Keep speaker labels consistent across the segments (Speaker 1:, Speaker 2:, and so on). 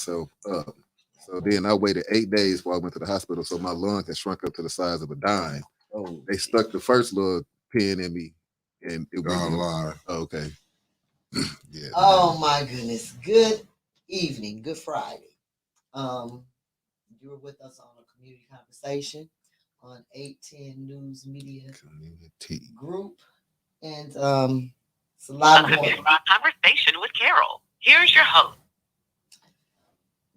Speaker 1: myself up. So then I waited 8 days before I went to the hospital. So my lung had shrunk up to the size of a dime.
Speaker 2: Oh,
Speaker 1: They stuck the first little pin in me, and it went.
Speaker 3: Gone live.
Speaker 1: Okay. Yeah.
Speaker 2: oh my goodness. Good evening. Good Friday. Um, you were with us on a community conversation on 810 News Media
Speaker 1: Community.
Speaker 2: Group. And it's a lot
Speaker 4: Welcome
Speaker 2: going
Speaker 4: to Conversation with Carol. Here's your host.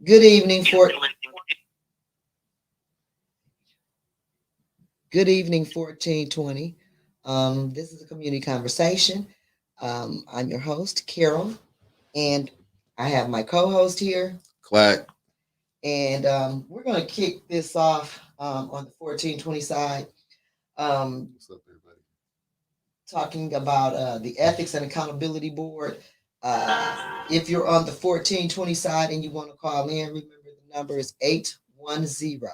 Speaker 2: Good evening,
Speaker 4: You've
Speaker 2: Fort.
Speaker 4: been listening to
Speaker 2: Good evening, 1420. This is a community conversation. I'm your host, Carol, and I have my co-host here.
Speaker 1: Clack.
Speaker 2: And we're going to kick this off on the 1420 side,
Speaker 1: What's up, everybody?
Speaker 2: talking about the Ethics and Accountability Board. If you're on the 1420 side and you want to call in, remember the number is 810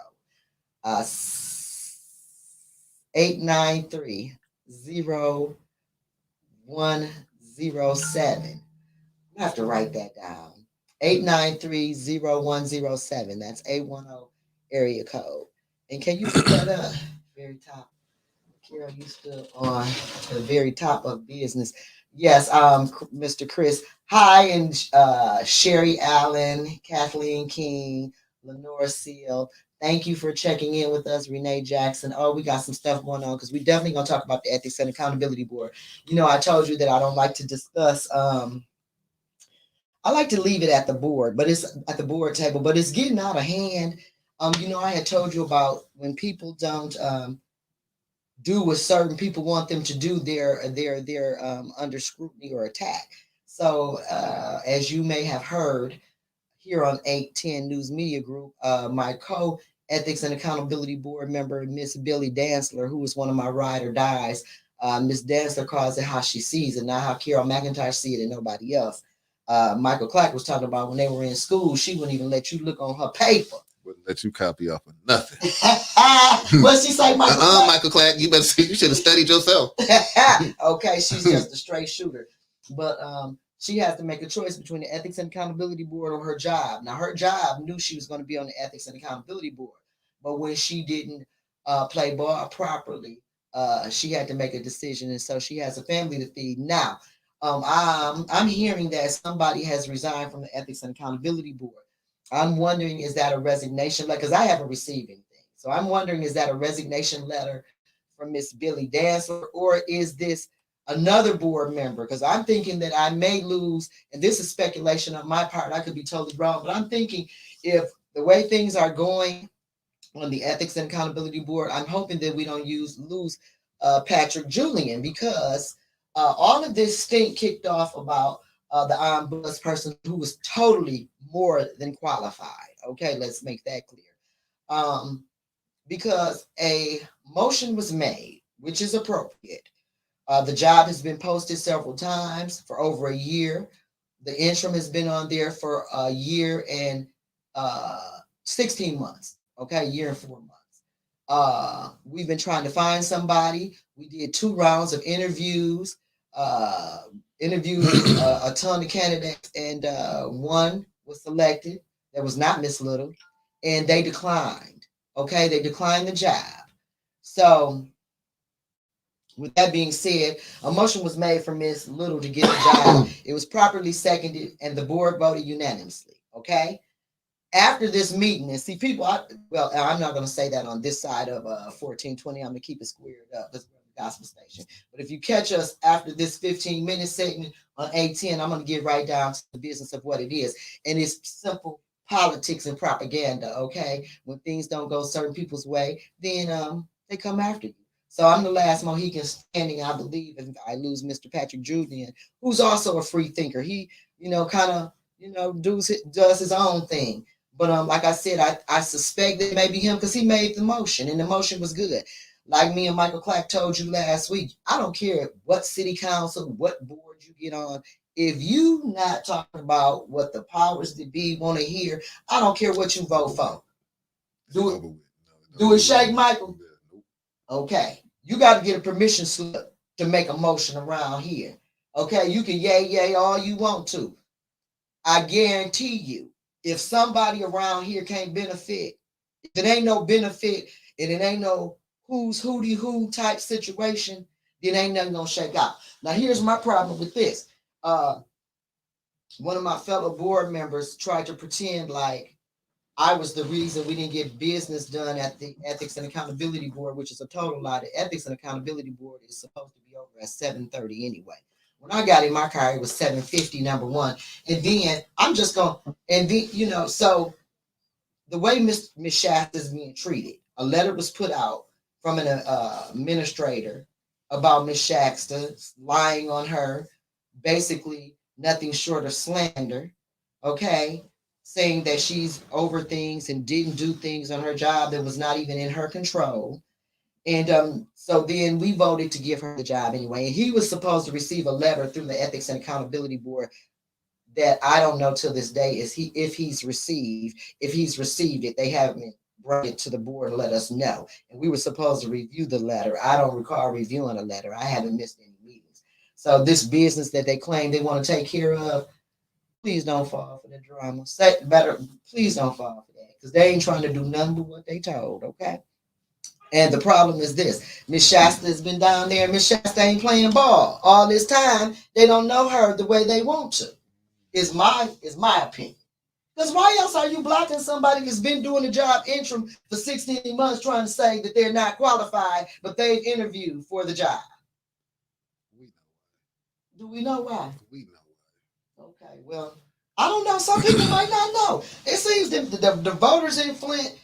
Speaker 2: 893 0107. I have to write that down. 893-0107. That's 810 area code. And can you put that up? Very top. Carol, you still on the very top of business. Yes, Mr. Chris. Hi, and Sherry Allen, Kathleen King, Lenore Seal. Thank you for checking in with us, Renee Jackson. Oh, we got some stuff going on because we definitely gonna talk about the Ethics and Accountability Board. You know, I told you that I don't like to discuss. I like to leave it at the board, but it's at the board table. But it's getting out of hand. You know, I had told you about when people don't do what certain people want them to do, they're under scrutiny or attack. So as you may have heard here on 810 News Media Group, my co-ethics and accountability board member, Miss Billy Dantzler, who is one of my ride or dies, Miss Dantzler calls it how she sees it, not how Carol McIntyre see it and nobody else. Michael Clack was talking about when they were in school, she wouldn't even let you look on her paper.
Speaker 1: Wouldn't let you copy off of nothing.
Speaker 2: What's she say, Michael Clack?
Speaker 1: Michael Clack, you should have studied yourself.
Speaker 2: Okay, she's just a straight shooter. But she has to make a choice between the Ethics and Accountability Board or her job. Now, her job knew she was going to be on the Ethics and Accountability Board. But when she didn't play ball properly, she had to make a decision. And so she has a family to feed. Now, I'm hearing that somebody has resigned from the Ethics and Accountability Board. I'm wondering, is that a resignation letter? Because I haven't received anything. So I'm wondering, is that a resignation letter from Miss Billy Dantzler, or is this another board member? Because I'm thinking that I may lose, and this is speculation on my part. I could be totally wrong, but I'm thinking if the way things are going on the Ethics and Accountability Board, I'm hoping that we don't lose Patrick Julian, because all of this stink kicked off about the ombuds person who was totally more than qualified. Okay, let's make that clear. Because a motion was made, which is appropriate. The job has been posted several times for over a year. The interim has been on there for a year and 16 months. Okay, a year and 4 months. We've been trying to find somebody. We did 2 rounds of interviews. Interviewed a ton of candidates, and one was selected. That was not Miss Little, and they declined. Okay, they declined the job. So, with that being said, a motion was made for Miss Little to get the job. It was properly seconded, and the board voted unanimously. Okay. After this meeting, and see, people, I'm not going to say that on this side of 1420. I'm going to keep it squared up. This is the gospel station. But if you catch us after this 15-minute segment on 810, I'm going to get right down to the business of what it is. And it's simple politics and propaganda, okay? When things don't go certain people's way, then they come after you. So I'm the last Mohican standing, I believe, if I lose Mr. Patrick Julian, who's also a free thinker. He, kind of, does his own thing. But like I said, I suspect that it may be him because he made the motion, and the motion was good. Like me and Michael Clack told you last week, I don't care what city council, what board you get on. If you not talking about what the powers that be want to hear, I don't care what you vote for. Do it shake, Michael? Okay. You got to get a permission slip to make a motion around here. Okay. You can yay all you want to. I guarantee you, If somebody around here can't benefit, if it ain't no benefit and it ain't no who's hootie who type situation, then ain't nothing gonna shake out. Now here's my problem with this. Uh, one of my fellow board members tried to pretend like I was the reason we didn't get business done at the Ethics and Accountability Board, which is a total lie. The Ethics and Accountability Board is supposed to be over at 7:30 anyway. When I got in my car, it was 7:50, number one. And then I'm just going, and then, so the way Miss Shasta is being treated, a letter was put out from an administrator about Miss Shasta lying on her, basically nothing short of slander, okay, saying that she's over things and didn't do things on her job that was not even in her control. And so then we voted to give her the job anyway. And he was supposed to receive a letter through the Ethics and Accountability Board that I don't know till this day is he if he's received it. They haven't brought it to the board and let us know. And we were supposed to review the letter. I don't recall reviewing a letter. I haven't missed any meetings. So this business that they claim they want to take care of, please don't fall for the drama. Say better, please don't fall for that because they ain't trying to do nothing but what they told. Okay. And the problem is this: Miss Shasta has been down there. Miss Shasta ain't playing ball all this time. They don't know her the way they want to. Is my opinion. Because why else are you blocking somebody that's been doing the job interim for 16 months trying to say that they're not qualified, but they've interviewed for the job?
Speaker 1: We know.
Speaker 2: Do we know why?
Speaker 1: We know.
Speaker 2: Okay, well, I don't know. Some people might not know. It seems that the voters in Flint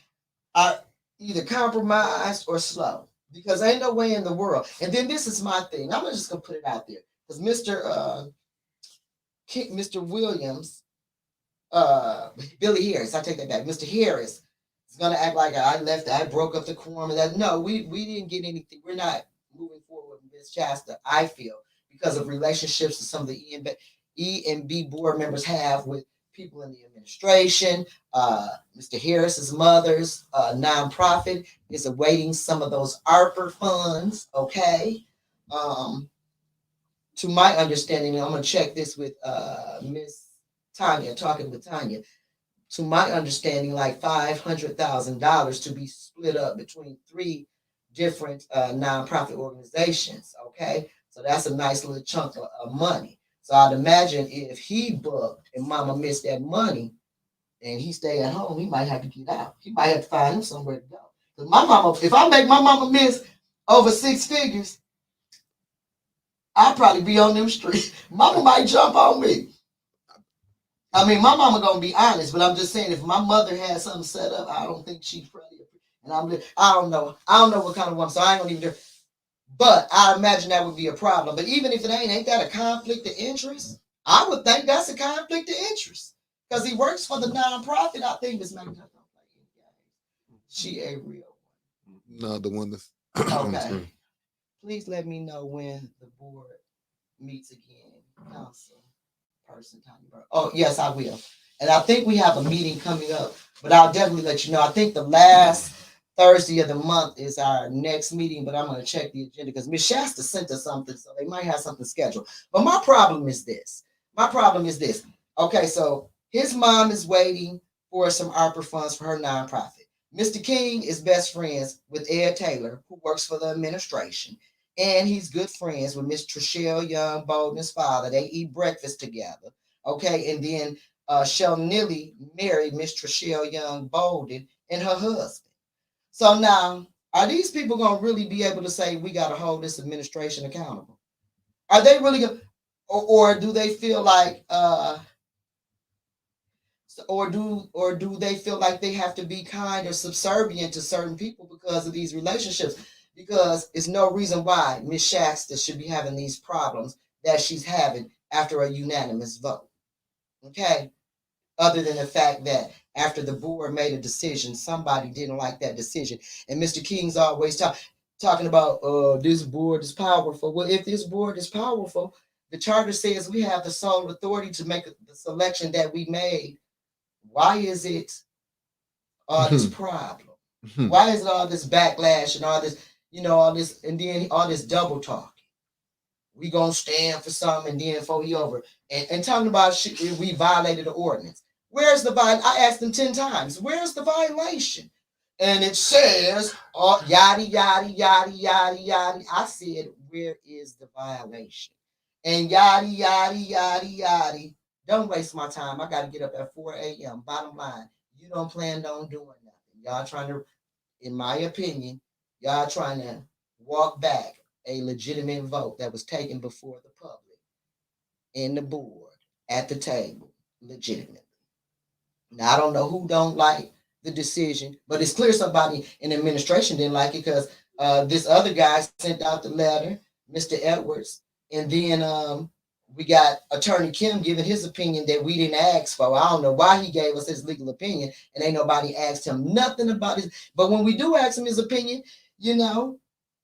Speaker 2: are either compromised or slow because ain't no way in the world. And then this is my thing. I'm just gonna put it out there because Mr. Williams, Billy Harris, I take that back. Mr. Harris is gonna act like I broke up the quorum. And that no, we didn't get anything. We're not moving forward with Ms. Shasta. I feel because of relationships that some of the E and B board members have with people in the administration. Mr. Harris's mother's nonprofit is awaiting some of those ARPA funds. Okay. To my understanding, I'm going to check this with Miss Tanya, talking with Tanya. To my understanding, like $500,000 to be split up between three different nonprofit organizations. Okay. So that's a nice little chunk of money. So I'd imagine if he booked and mama missed that money and he stay at home, he might have to get out. He might have to find him somewhere to go. Because my mama, if I make my mama miss over six figures, I'll probably be on them streets. Mama might jump on me. I mean, my mama gonna be honest, but I'm just saying, if my mother had something set up, I don't think she'd probably. And I don't know. I don't know what kind of woman, so I ain't gonna even do. But I imagine that would be a problem. But even if it ain't that a conflict of interest? I would think that's a conflict of interest because he works for the nonprofit. I think this man doesn't play any games. She a real one.
Speaker 1: No, the one that's
Speaker 2: okay. Please let me know when the board meets again. Council person, Tony Burke. Oh, yes, I will. And I think we have a meeting coming up, but I'll definitely let you know. I think the last Thursday of the month is our next meeting, but I'm going to check the agenda because Miss Shasta sent us something, so they might have something scheduled. But my problem is this. Okay, so his mom is waiting for some ARPA funds for her nonprofit. Mr. King is best friends with Ed Taylor, who works for the administration. And he's good friends with Miss Trishelle Young Bolden's father. They eat breakfast together. Okay, and then Sheldon Nilly married Miss Trishelle Young Bolden and her husband. So now, are these people going to really be able to say we got to hold this administration accountable? Are they really going to, or do they feel like, or do they feel like they have to be kind or subservient to certain people because of these relationships? Because it's no reason why Miss Shasta should be having these problems that she's having after a unanimous vote. Okay? Other than the fact that after the board made a decision, somebody didn't like that decision. And Mr. King's always talking about this board is powerful. Well, if this board is powerful, the charter says we have the sole authority to make the selection that we made. Why is it all this problem? Why is it all this backlash and all this, all this, and then all this double talking? We gonna stand for something and then before he over and talking about we violated the ordinance. Where's the I asked them 10 times, where's the violation? And it says, oh, yada, yada, yada, yada, yada. I said, where is the violation? And yada, yada, yada, yada. Don't waste my time. I got to get up at 4 a.m. Bottom line, you don't plan on doing nothing. Y'all trying to, in my opinion, y'all trying to walk back a legitimate vote that was taken before the public in the board at the table legitimately. Now I don't know who don't like the decision, but it's clear somebody in the administration didn't like it because this other guy sent out the letter, Mr. Edwards, and then we got Attorney Kim giving his opinion that we didn't ask for. I don't know why he gave us his legal opinion, and ain't nobody asked him nothing about it. But when we do ask him his opinion, you know,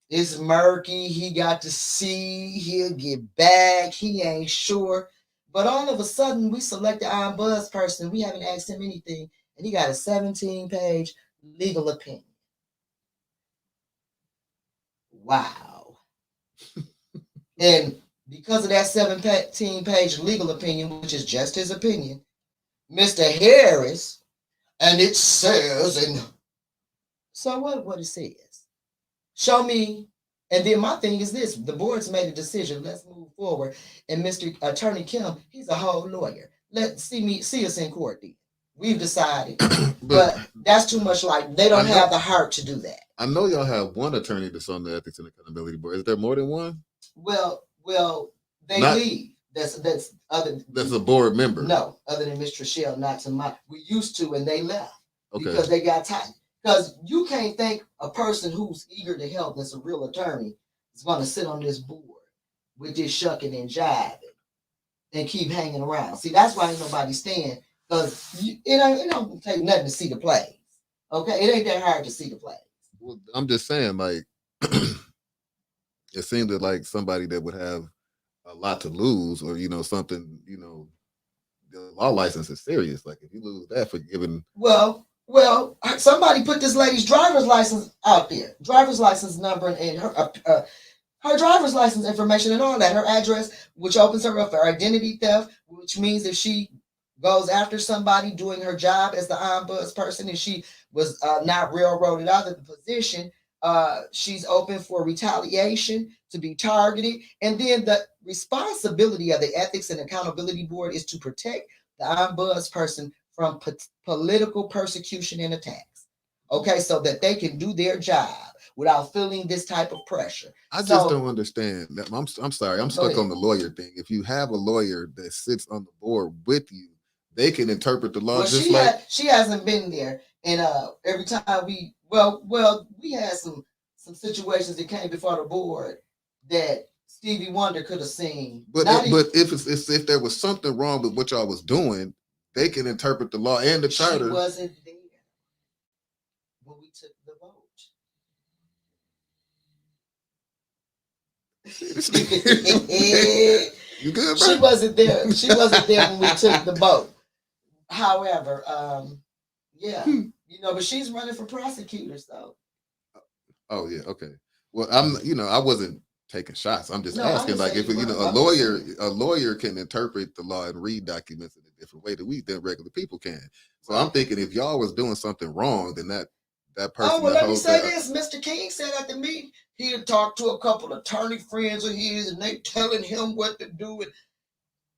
Speaker 2: it's murky. He got to see. He'll get back. He ain't sure. But all of a sudden, we select the ombuds person. We haven't asked him anything, and he got a 17-page legal opinion. Wow. And because of that 17-page legal opinion, which is just his opinion, Mr. Harris, and it says, and so what it says. Show me. And then my thing is this: the board's made a decision. Let's move forward. And Mr. Attorney Kim, he's a whole lawyer. Let's see us in court. Then we've decided, but that's too much. Like they don't have the heart to do that.
Speaker 1: I know y'all have one attorney that's on the Ethics and Accountability Board. Is there more than one?
Speaker 2: Well, they leave. That's other.
Speaker 1: That's a board member.
Speaker 2: No, other than Miss Trishelle, not to my. We used to, and they left
Speaker 1: because
Speaker 2: they got tired. Because you can't think a person who's eager to help, that's a real attorney, is going to sit on this board with this shucking and jiving and keep hanging around. See, that's why ain't nobody staying, because it don't take nothing to see the plays. Okay, it ain't that hard to see the plays.
Speaker 1: Well, I'm just saying, like, it seemed like somebody that would have a lot to lose, or something. The law license is serious. Like, if you lose that for giving,
Speaker 2: Well, somebody put this lady's driver's license out there, driver's license number, and her driver's license information and all that, her address, which opens her up for identity theft, which means if she goes after somebody doing her job as the ombuds person and she was not railroaded out of the position, she's open for retaliation, to be targeted. And then the responsibility of the Ethics and Accountability Board is to protect the ombuds person from political persecution and attacks. Okay, so that they can do their job without feeling this type of pressure.
Speaker 1: I just don't understand that. I'm sorry, I'm stuck on the lawyer thing. If you have a lawyer that sits on the board with you, they can interpret the law.
Speaker 2: Well, she hasn't been there, and every time we had some situations that came before the board that Stevie Wonder could have seen.
Speaker 1: But if there was something wrong with what y'all was doing, they can interpret the law and the charter.
Speaker 2: She wasn't there when we took the vote.
Speaker 1: You good, bro?
Speaker 2: She wasn't there. She wasn't there when we took the vote. However, but she's running for prosecutor, so.
Speaker 1: Oh yeah, okay. Well, I wasn't taking shots. I'm just asking, like, if a lawyer can interpret the law and read documents in a different way than regular people can. So I'm thinking if y'all was doing something wrong, then that person.
Speaker 2: Oh, well, let me say this. Mr. King said at the meeting he had talked to a couple of attorney friends of his, and they telling him what to do. And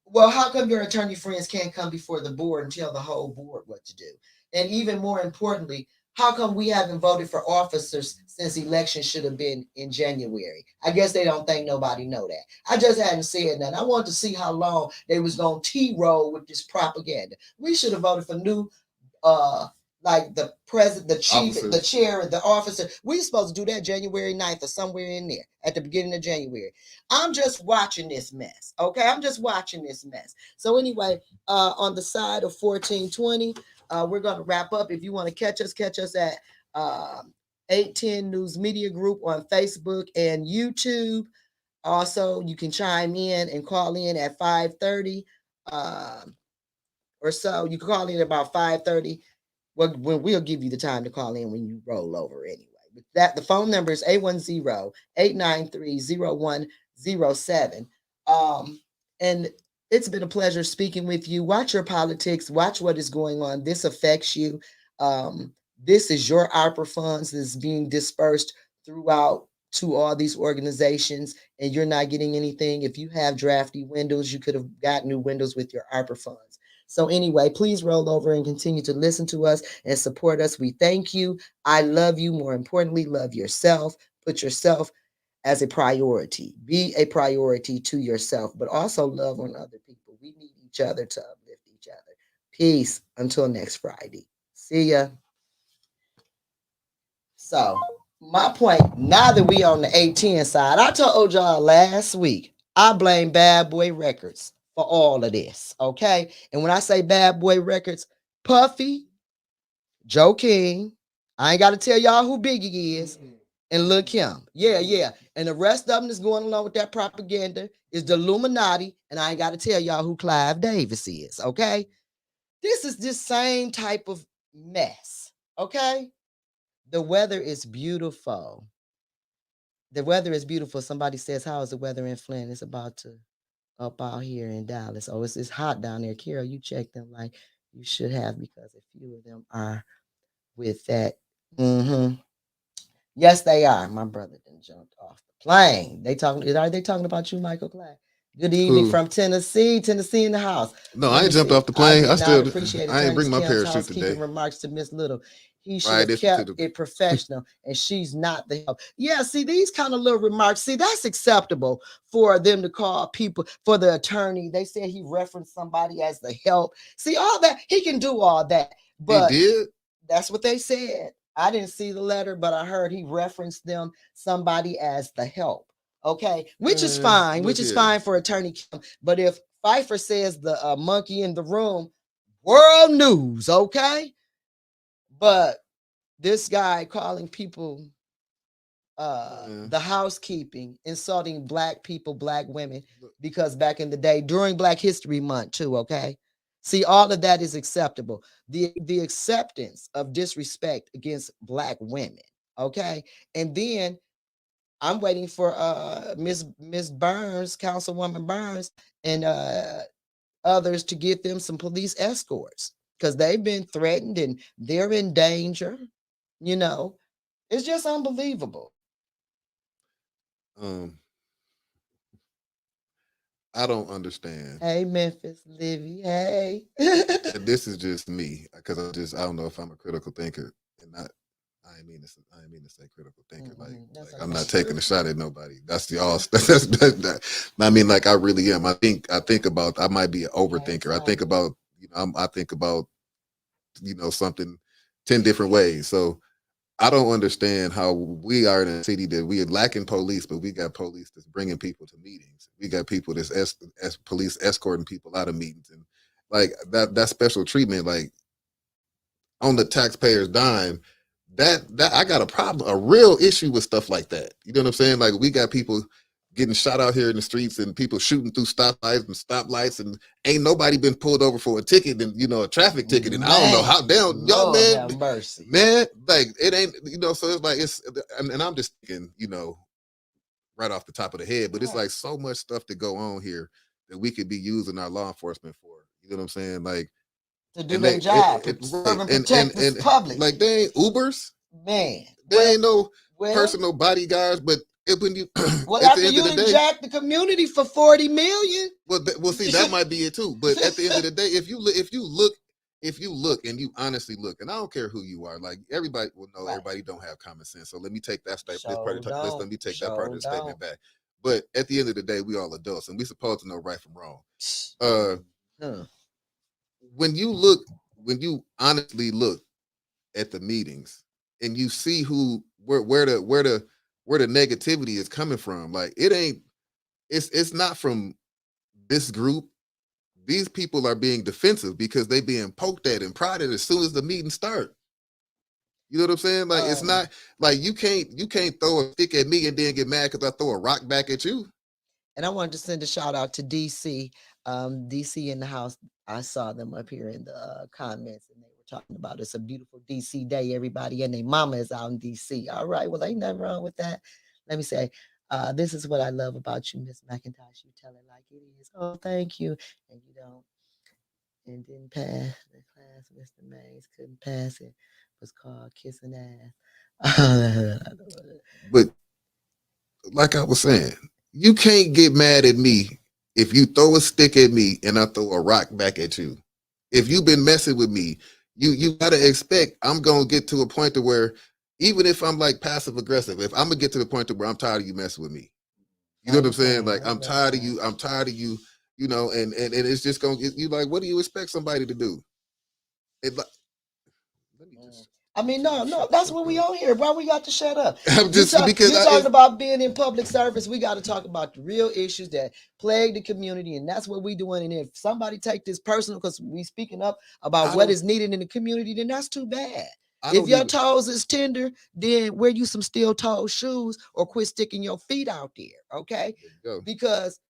Speaker 2: well, how come your attorney friends can't come before the board and tell the whole board what to do? And even more importantly, how come we haven't voted for officers since election should have been in January? I guess they don't think nobody know that. I just hadn't said nothing. I wanted to see how long they was going to T-roll with this propaganda. We should have voted for new, like the president, the chief, officers, the chair, the officer. We supposed to do that January 9th or somewhere in there at the beginning of January. I'm just watching this mess. Okay, I'm just watching this mess. So anyway, on the side of 1420, we're going to wrap up. If you want to catch us at 810 News Media Group on Facebook and YouTube. Also, you can chime in and call in at 5:30 or so. You can call in about 5:30. Well, we'll give you the time to call in when you roll over anyway. But the phone number is 810-893-0107. And It's been a pleasure speaking with you. Watch your politics. Watch what is going on. This affects you. This is your ARPA funds that's being dispersed throughout to all these organizations, and you're not getting anything. If you have drafty windows, you could have got new windows with your ARPA funds. So anyway, please roll over and continue to listen to us and support us. We thank you. I love you. More importantly, love yourself. Put yourself as a priority. Be a priority to yourself, but also love on other people. We need each other to uplift each other. Peace until next Friday. See ya. So, my point, now that we on the 18 side, I told y'all last week, I blame Bad Boy Records for all of this. Okay. And when I say Bad Boy Records, Puffy, Joe King, I ain't got to tell y'all who Biggie is, and Lil Kim. Yeah, yeah. And the rest of them that's going along with that propaganda is the Illuminati, and I ain't got to tell y'all who Clive Davis is, okay? This is this same type of mess, okay? The weather is beautiful. The weather is beautiful. Somebody says, how is the weather in Flint? It's about to up out here in Dallas. Oh, it's hot down there. Carol, you check them like you should have because a few of them are with that. Mm-hmm. Yes, they are. My brother then jumped off the plane. Are they talking about you, Michael Clack? Good evening
Speaker 1: Who?
Speaker 2: from Tennessee. Tennessee in the house.
Speaker 1: No,
Speaker 2: Let
Speaker 1: I
Speaker 2: me
Speaker 1: ain't jumped
Speaker 2: see.
Speaker 1: off the
Speaker 2: I
Speaker 1: plane.
Speaker 2: did not appreciate
Speaker 1: I ain't
Speaker 2: Attorney
Speaker 1: bring my
Speaker 2: Kim's
Speaker 1: parachute
Speaker 2: housekeeping
Speaker 1: today.
Speaker 2: remarks to Miss Little. He should
Speaker 1: Right,
Speaker 2: have
Speaker 1: this to
Speaker 2: kept
Speaker 1: the
Speaker 2: it professional, and she's not the help. Yeah, see, these kind of little remarks, see, that's acceptable for them to call people, for the attorney. They said he referenced somebody as the help. See, all that, he can do all that,
Speaker 1: he
Speaker 2: but
Speaker 1: did.
Speaker 2: that's what they said. I didn't see the letter, but I heard he referenced them, somebody as the help. Okay, which
Speaker 1: Look
Speaker 2: is
Speaker 1: here.
Speaker 2: fine for Attorney Kim. But if Pfeiffer says the monkey in the room, world news, okay? But this guy calling people
Speaker 1: Man,
Speaker 2: the housekeeping, insulting black people, black women, because back in the day, during Black History Month, too, okay? See, all of that is acceptable. The acceptance of disrespect against black women, okay? And then I'm waiting for Miss Burns, Councilwoman Burns, and others to get them some police escorts because they've been threatened and they're in danger. You know, it's just unbelievable.
Speaker 1: um, I don't understand.
Speaker 2: Hey, Memphis, Livy. Hey.
Speaker 1: And this is just me because I don't know if I'm a critical thinker and not. I ain't mean to say critical thinker.
Speaker 2: That's
Speaker 1: I'm not
Speaker 2: okay.
Speaker 1: taking a shot at nobody. That's the all. I mean, like I really am. I think about. I might be an overthinker. I think about. I think about. Something 10 different ways. So I don't understand how we are in a city that we are lacking police, but we got police that's bringing people to meetings. We got people that's police escorting people out of meetings, and like that special treatment, like on the taxpayer's dime. That I got a problem, a real issue with stuff like that. You know what I'm saying? Like we got people getting shot out here in the streets and people shooting through stoplights and ain't nobody been pulled over for a ticket and a traffic ticket and I don't know how down y'all
Speaker 2: Lord
Speaker 1: man
Speaker 2: have mercy.
Speaker 1: man like it ain't so it's like and I'm just thinking right off the top of the head, but it's like so much stuff to go on here that we could be using our law enforcement for. You know what I'm saying? Like
Speaker 2: To do
Speaker 1: and
Speaker 2: their
Speaker 1: they
Speaker 2: job,
Speaker 1: right
Speaker 2: preserve and protect this public.
Speaker 1: like they ain't Ubers,
Speaker 2: Man.
Speaker 1: they ain't no
Speaker 2: Well,
Speaker 1: personal bodyguards, but when you
Speaker 2: well,
Speaker 1: at the
Speaker 2: after
Speaker 1: end of
Speaker 2: you
Speaker 1: the
Speaker 2: done
Speaker 1: day,
Speaker 2: jacked the community for 40 million.
Speaker 1: well, see, that might be it too. But at the end of the day, if you look and you honestly look, and I don't care who you are, like everybody, well, no,
Speaker 2: Right.
Speaker 1: everybody don't have common sense. So let me take that this
Speaker 2: Sure
Speaker 1: part of the
Speaker 2: don't.
Speaker 1: let me take that
Speaker 2: Sure
Speaker 1: part of the
Speaker 2: don't.
Speaker 1: statement back. But at the end of the day, we all adults, and we supposed to know right from wrong. Uh,
Speaker 2: Huh.
Speaker 1: when you honestly look at the meetings and you see where the negativity is coming from, like it ain't it's not from this group. These people are being defensive because they being poked at and prodded as soon as the meeting start. You know what I'm saying? Like it's not like you can't throw a stick at me and then get mad because I throw a rock back at you.
Speaker 2: And I wanted to send a shout out to DC. DC in the house. I saw them up here in the comments and they were talking about it's a beautiful DC day. Everybody and their mama is out in DC. All right. Well, ain't nothing wrong with that. Let me say, This is what I love about you, Miss McIntosh. You tell it like it is. Oh, thank you. And you don't. And didn't pass the class. Mr. Mays couldn't pass it. Was called kissing ass.
Speaker 1: But like I was saying, you can't get mad at me if you throw a stick at me and I throw a rock back at you. If you've been messing with me, you gotta expect I'm gonna get to a point to where even if I'm like passive aggressive, if I'm gonna get to the point to where I'm tired of you messing with me. You know what I'm saying? Like I'm tired of you, I'm tired of you, you know, and it's just gonna get you like, what do you expect somebody to do? It like let me just
Speaker 2: I mean, no, that's what we on here. Why we got to shut up?
Speaker 1: I'm just because
Speaker 2: You talking about being in public service. We got to talk about the real issues that plague the community, and that's what we doing. And if somebody take this personal, because we speaking up about what is needed in the community, then that's too bad. If your toes is tender, then wear you some steel toe shoes or quit sticking your feet out there, okay? Because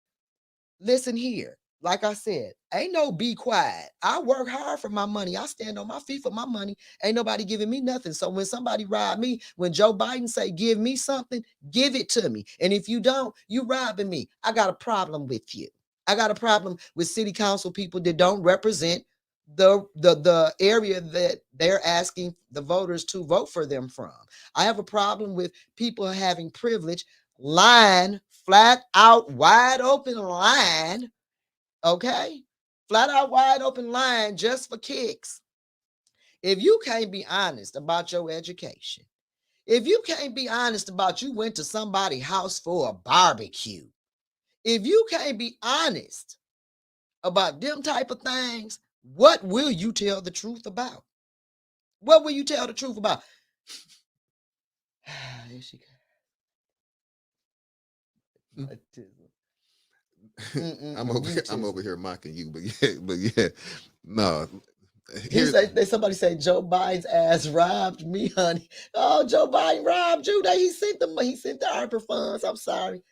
Speaker 2: listen here, like I said, ain't no be quiet. I work hard for my money. I stand on my feet for my money. Ain't nobody giving me nothing. So when somebody rob me, when Joe Biden say give me something, give it to me. And if you don't, you robbing me. I got a problem with you. I got a problem with city council people that don't represent the area that they're asking the voters to vote for them from. I have a problem with people having privilege, line, flat out wide open line, okay? Flat out wide open line just for kicks. If you can't be honest about your education, if you can't be honest about you went to somebody's house for a barbecue, if you can't be honest about them type of things, what will you tell the truth about? What will you tell the truth about? Here she
Speaker 1: I'm over here mocking you, but yeah, no.
Speaker 2: Somebody say Joe Biden's ass robbed me, honey. Oh, Joe Biden robbed you. He sent the ARPA funds. I'm sorry.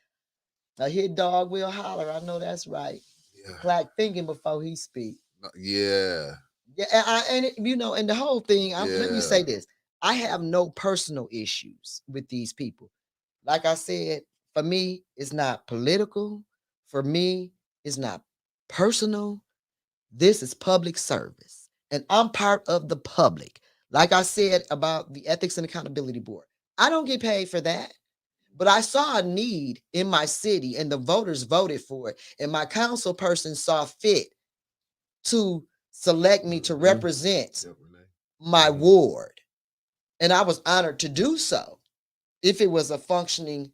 Speaker 2: I hear dog will holler. I know that's right. Yeah. Clack thinking before he speak.
Speaker 1: Yeah.
Speaker 2: Yeah, and the whole thing. Let me say this: I have no personal issues with these people. Like I said, for me, it's not political. For me, it's not personal. This is public service, and I'm part of the public. Like I said about the Ethics and Accountability Board, I don't get paid for that, but I saw a need in my city, and the voters voted for it, and my council person saw fit to select me to represent my ward, and I was honored to do so if it was a functioning,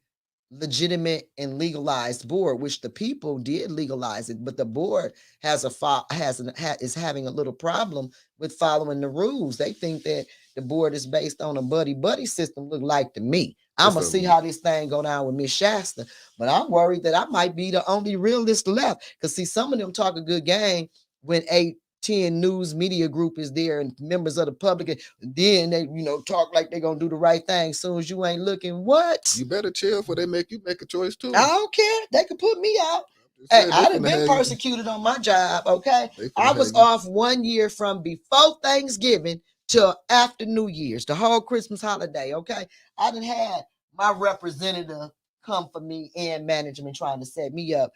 Speaker 2: legitimate and legalized board, which the people did legalize it, but the board is having a little problem with following the rules. They think that the board is based on a buddy system. Look like to me. I'm gonna see how this thing go down with Miss Shasta, but I'm worried that I might be the only realist left. Because see, some of them talk a good game when 8-10 news media group is there and members of the public, and then they talk like they're gonna do the right thing. As soon as you ain't looking, what?
Speaker 1: You better chill before they make you make a choice too.
Speaker 2: I don't care. They could put me out. Hey, I'd have been persecuted on my job. Okay, I was off 1 year from before Thanksgiving till after New Year's, the whole Christmas holiday. Okay, I done had my representative come for me and management trying to set me up,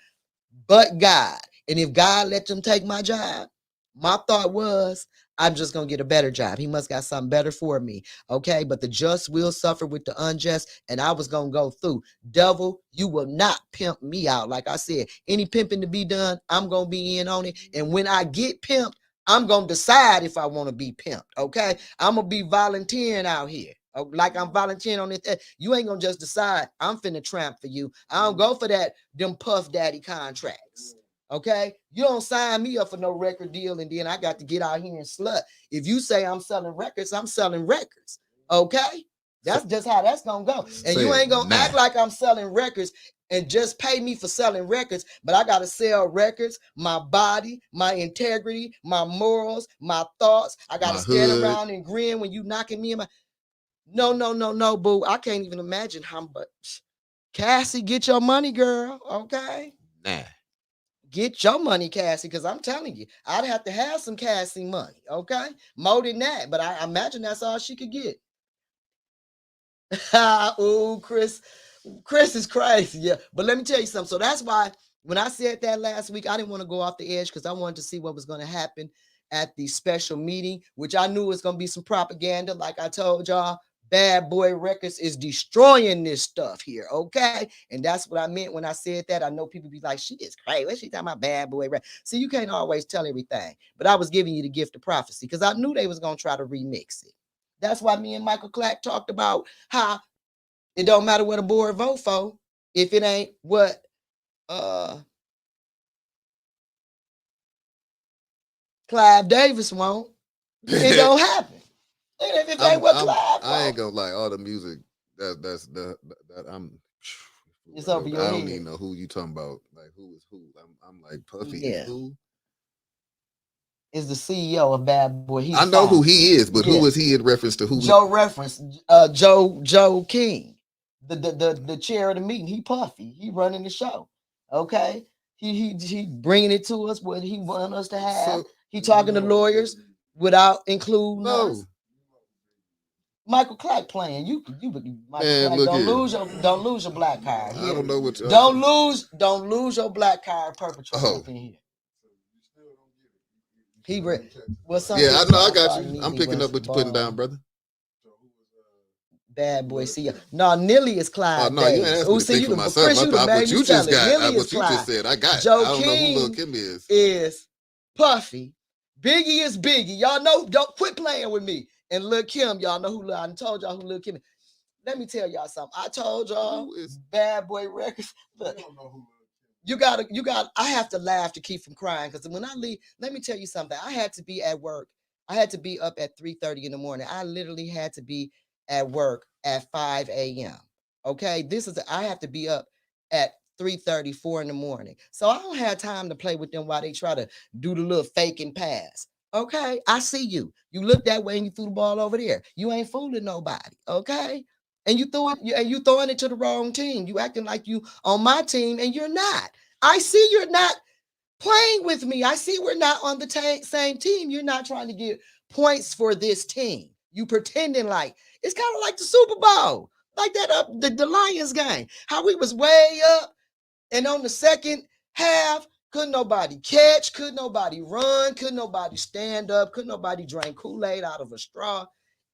Speaker 2: but God. And if God let them take my job, my thought was, I'm just going to get a better job. He must got something better for me. Okay. But the just will suffer with the unjust. And I was going to go through. Devil, you will not pimp me out. Like I said, any pimping to be done, I'm going to be in on it. And when I get pimped, I'm going to decide if I want to be pimped. Okay. I'm going to be volunteering out here. Like I'm volunteering on it. You ain't going to just decide I'm finna tramp for you. I don't go for them Puff Daddy contracts. Okay, you don't sign me up for no record deal, and then I got to get out here and slut. If you say I'm selling records, I'm selling records. Okay, that's just how that's gonna go. And you ain't gonna act like I'm selling records and just pay me for selling records, but I gotta sell records, my body, my integrity, my morals, my thoughts. I gotta stand around and grin when you knocking me in my. No, boo. I can't even imagine how much. Cassie, get your money, girl. Okay.
Speaker 1: Nah.
Speaker 2: Get your money, Cassie, because I'm telling you, I'd have to have some Cassie money, okay? More than that, but I imagine that's all she could get. Oh, Chris, Chris is crazy. Yeah. But let me tell you something. So that's why when I said that last week, I didn't want to go off the edge because I wanted to see what was going to happen at the special meeting, which I knew was going to be some propaganda. Like I told y'all, Bad Boy Records is destroying this stuff here. Okay. And that's what I meant when I said that. I know people be like, she is crazy. What's she talking about Bad Boy Records? See, you can't always tell everything. But I was giving you the gift of prophecy because I knew they was going to try to remix it. That's why me and Michael Clack talked about how it don't matter what a board vote for if it ain't what Clive Davis want. It don't happen. And if it ain't what Clive
Speaker 1: I ain't
Speaker 2: want,
Speaker 1: gonna lie. All the music that I'm.
Speaker 2: it's over your
Speaker 1: I don't
Speaker 2: head.
Speaker 1: even know who you talking about. Like who is who? I'm like Puffy
Speaker 2: Yeah.
Speaker 1: is who?
Speaker 2: Is the CEO of Bad Boy. He's
Speaker 1: I know who
Speaker 2: founder.
Speaker 1: he is, but
Speaker 2: Yeah.
Speaker 1: who is he in reference to who?
Speaker 2: Joe reference Joe King, the chair of the meeting. He Puffy. He running the show. Okay. He bringing it to us what he want us to have.
Speaker 1: So,
Speaker 2: he talking to lawyers without including
Speaker 1: no.
Speaker 2: us. Michael Clack playing. Michael
Speaker 1: Man,
Speaker 2: Clack,
Speaker 1: look
Speaker 2: don't
Speaker 1: here.
Speaker 2: lose your black card.
Speaker 1: I don't know what.
Speaker 2: Don't lose your black card perpetrator
Speaker 1: Oh.
Speaker 2: up in here. Well, some
Speaker 1: Yeah, I
Speaker 2: people
Speaker 1: know. I got
Speaker 2: thought
Speaker 1: you. I'm
Speaker 2: Neely
Speaker 1: picking
Speaker 2: was
Speaker 1: up what you're putting down, brother.
Speaker 2: Bad Boy CEO. No, Nilly is Clive.
Speaker 1: Oh no, you ain't
Speaker 2: Davis.
Speaker 1: asking me to
Speaker 2: see,
Speaker 1: think
Speaker 2: you
Speaker 1: for
Speaker 2: the
Speaker 1: myself.
Speaker 2: Chris, you the
Speaker 1: what you just got.
Speaker 2: Nilly
Speaker 1: What
Speaker 2: is
Speaker 1: you
Speaker 2: Clive.
Speaker 1: just said. I got.
Speaker 2: Joe
Speaker 1: I don't know who
Speaker 2: King
Speaker 1: Lil Kim is.
Speaker 2: is Puffy. Biggie is Biggie. Y'all know. Don't quit playing with me. And Lil Kim, y'all know who. I told y'all who Lil Kim is. Let me tell y'all something. I told y'all Bad Boy Records. Look, you gotta. I have to laugh to keep from crying because when I leave, let me tell you something. I had to be at work. I had to be up at 3:30 in the morning. I literally had to be at work at 5 a.m. Okay, I have to be up at 3:30, 4 in the morning. So I don't have time to play with them while they try to do the little fake and pass. Okay, I see you. You look that way and you threw the ball over there. You ain't fooling nobody. Okay. And you throwing it to the wrong team. You acting like you on my team and you're not. I see you're not playing with me. I see we're not on the same team. You're not trying to get points for this team. You pretending like it's kind of like the Super Bowl, like that the Lions game. How we was way up, and on the second half, couldn't nobody catch, couldn't nobody run, couldn't nobody stand up, couldn't nobody drink Kool-Aid out of a straw.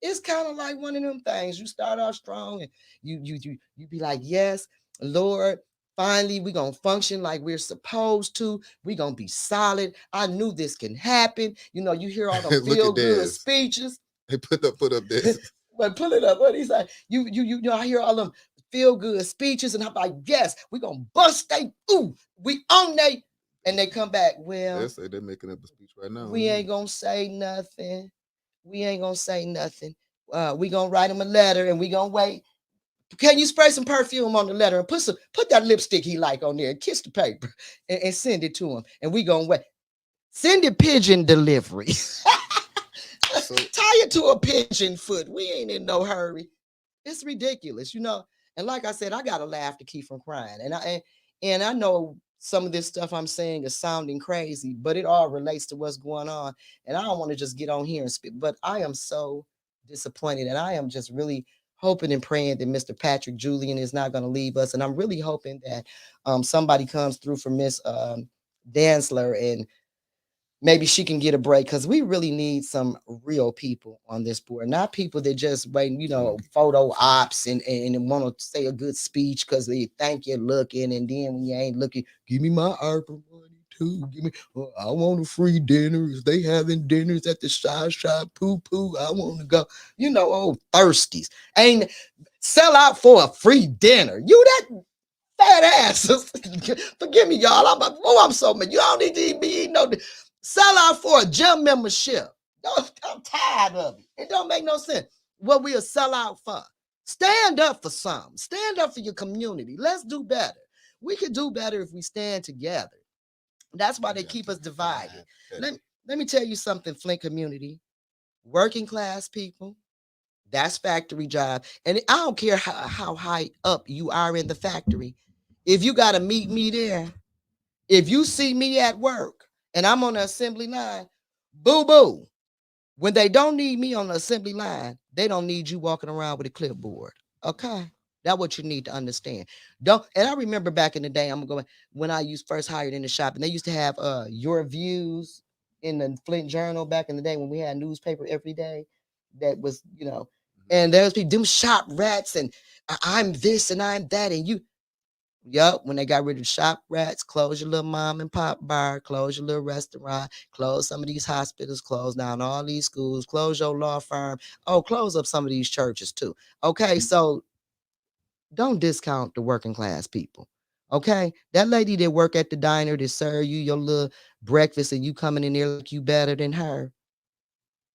Speaker 2: It's kind of like one of them things. You start out strong and you be like, yes, Lord, finally we're gonna function like we're supposed to. We're gonna be solid. I knew this can happen. You hear all the feel-good speeches.
Speaker 1: Hey, put up this.
Speaker 2: But pull it up. What he say? I hear all them feel good speeches, and I'm like, yes, we gonna bust they. Ooh, we own they, and they come back. Well,
Speaker 1: They say they're making up a speech right now.
Speaker 2: we ain't gonna say nothing. We ain't gonna say nothing. We gonna write him a letter, and we gonna wait. Can you spray some perfume on the letter and put that lipstick he like on there and kiss the paper and send it to him, and we gonna wait. Send it pigeon delivery. Tie it to a pigeon foot. We ain't in no hurry. It's ridiculous, And like I said, I gotta laugh to keep from crying. And I know some of this stuff I'm saying is sounding crazy, but it all relates to what's going on. And I don't want to just get on here and speak, but I am so disappointed, and I am just really hoping and praying that Mr. Patrick Julian is not going to leave us. And I'm really hoping that somebody comes through for Miss Dansler and maybe she can get a break because we really need some real people on this board, not people that just wait, photo ops and want to say a good speech because they think you're looking, and then when you ain't looking, give me my ARPA money too. Give me, I want a free dinner. If they having dinners at the shy poo poo, I want to go. Old thirsties ain't sell out for a free dinner. You that fat asses. Forgive me, y'all. I'm so mad. You don't need to be eating no. Sell out for a gym membership. I'm tired of it. It don't make no sense. What we'll sell out for. Stand up for something. Stand up for your community. Let's do better. We could do better if we stand together. That's why they keep us divided. Let me tell you something, Flint community. Working class people, that's factory job. And I don't care how high up you are in the factory. If you got to meet me there, if you see me at work and I'm on the assembly line, boo-boo. When they don't need me on the assembly line, they don't need you walking around with a clipboard. Okay? That's what you need to understand. Don't. And I remember back in the day, I'm going when I used first hired in the shop, and they used to have your views in the Flint Journal back in the day when we had newspaper every day. That was, and there's people them shop rats, and I'm this and I'm that, and you. Yup, when they got rid of the shop rats, close your little mom and pop bar, close your little restaurant, close some of these hospitals, close down all these schools, close your law firm. Oh, close up some of these churches too. Okay, so don't discount the working class people. Okay, that lady that work at the diner that serve you your little breakfast and you coming in there like you better than her.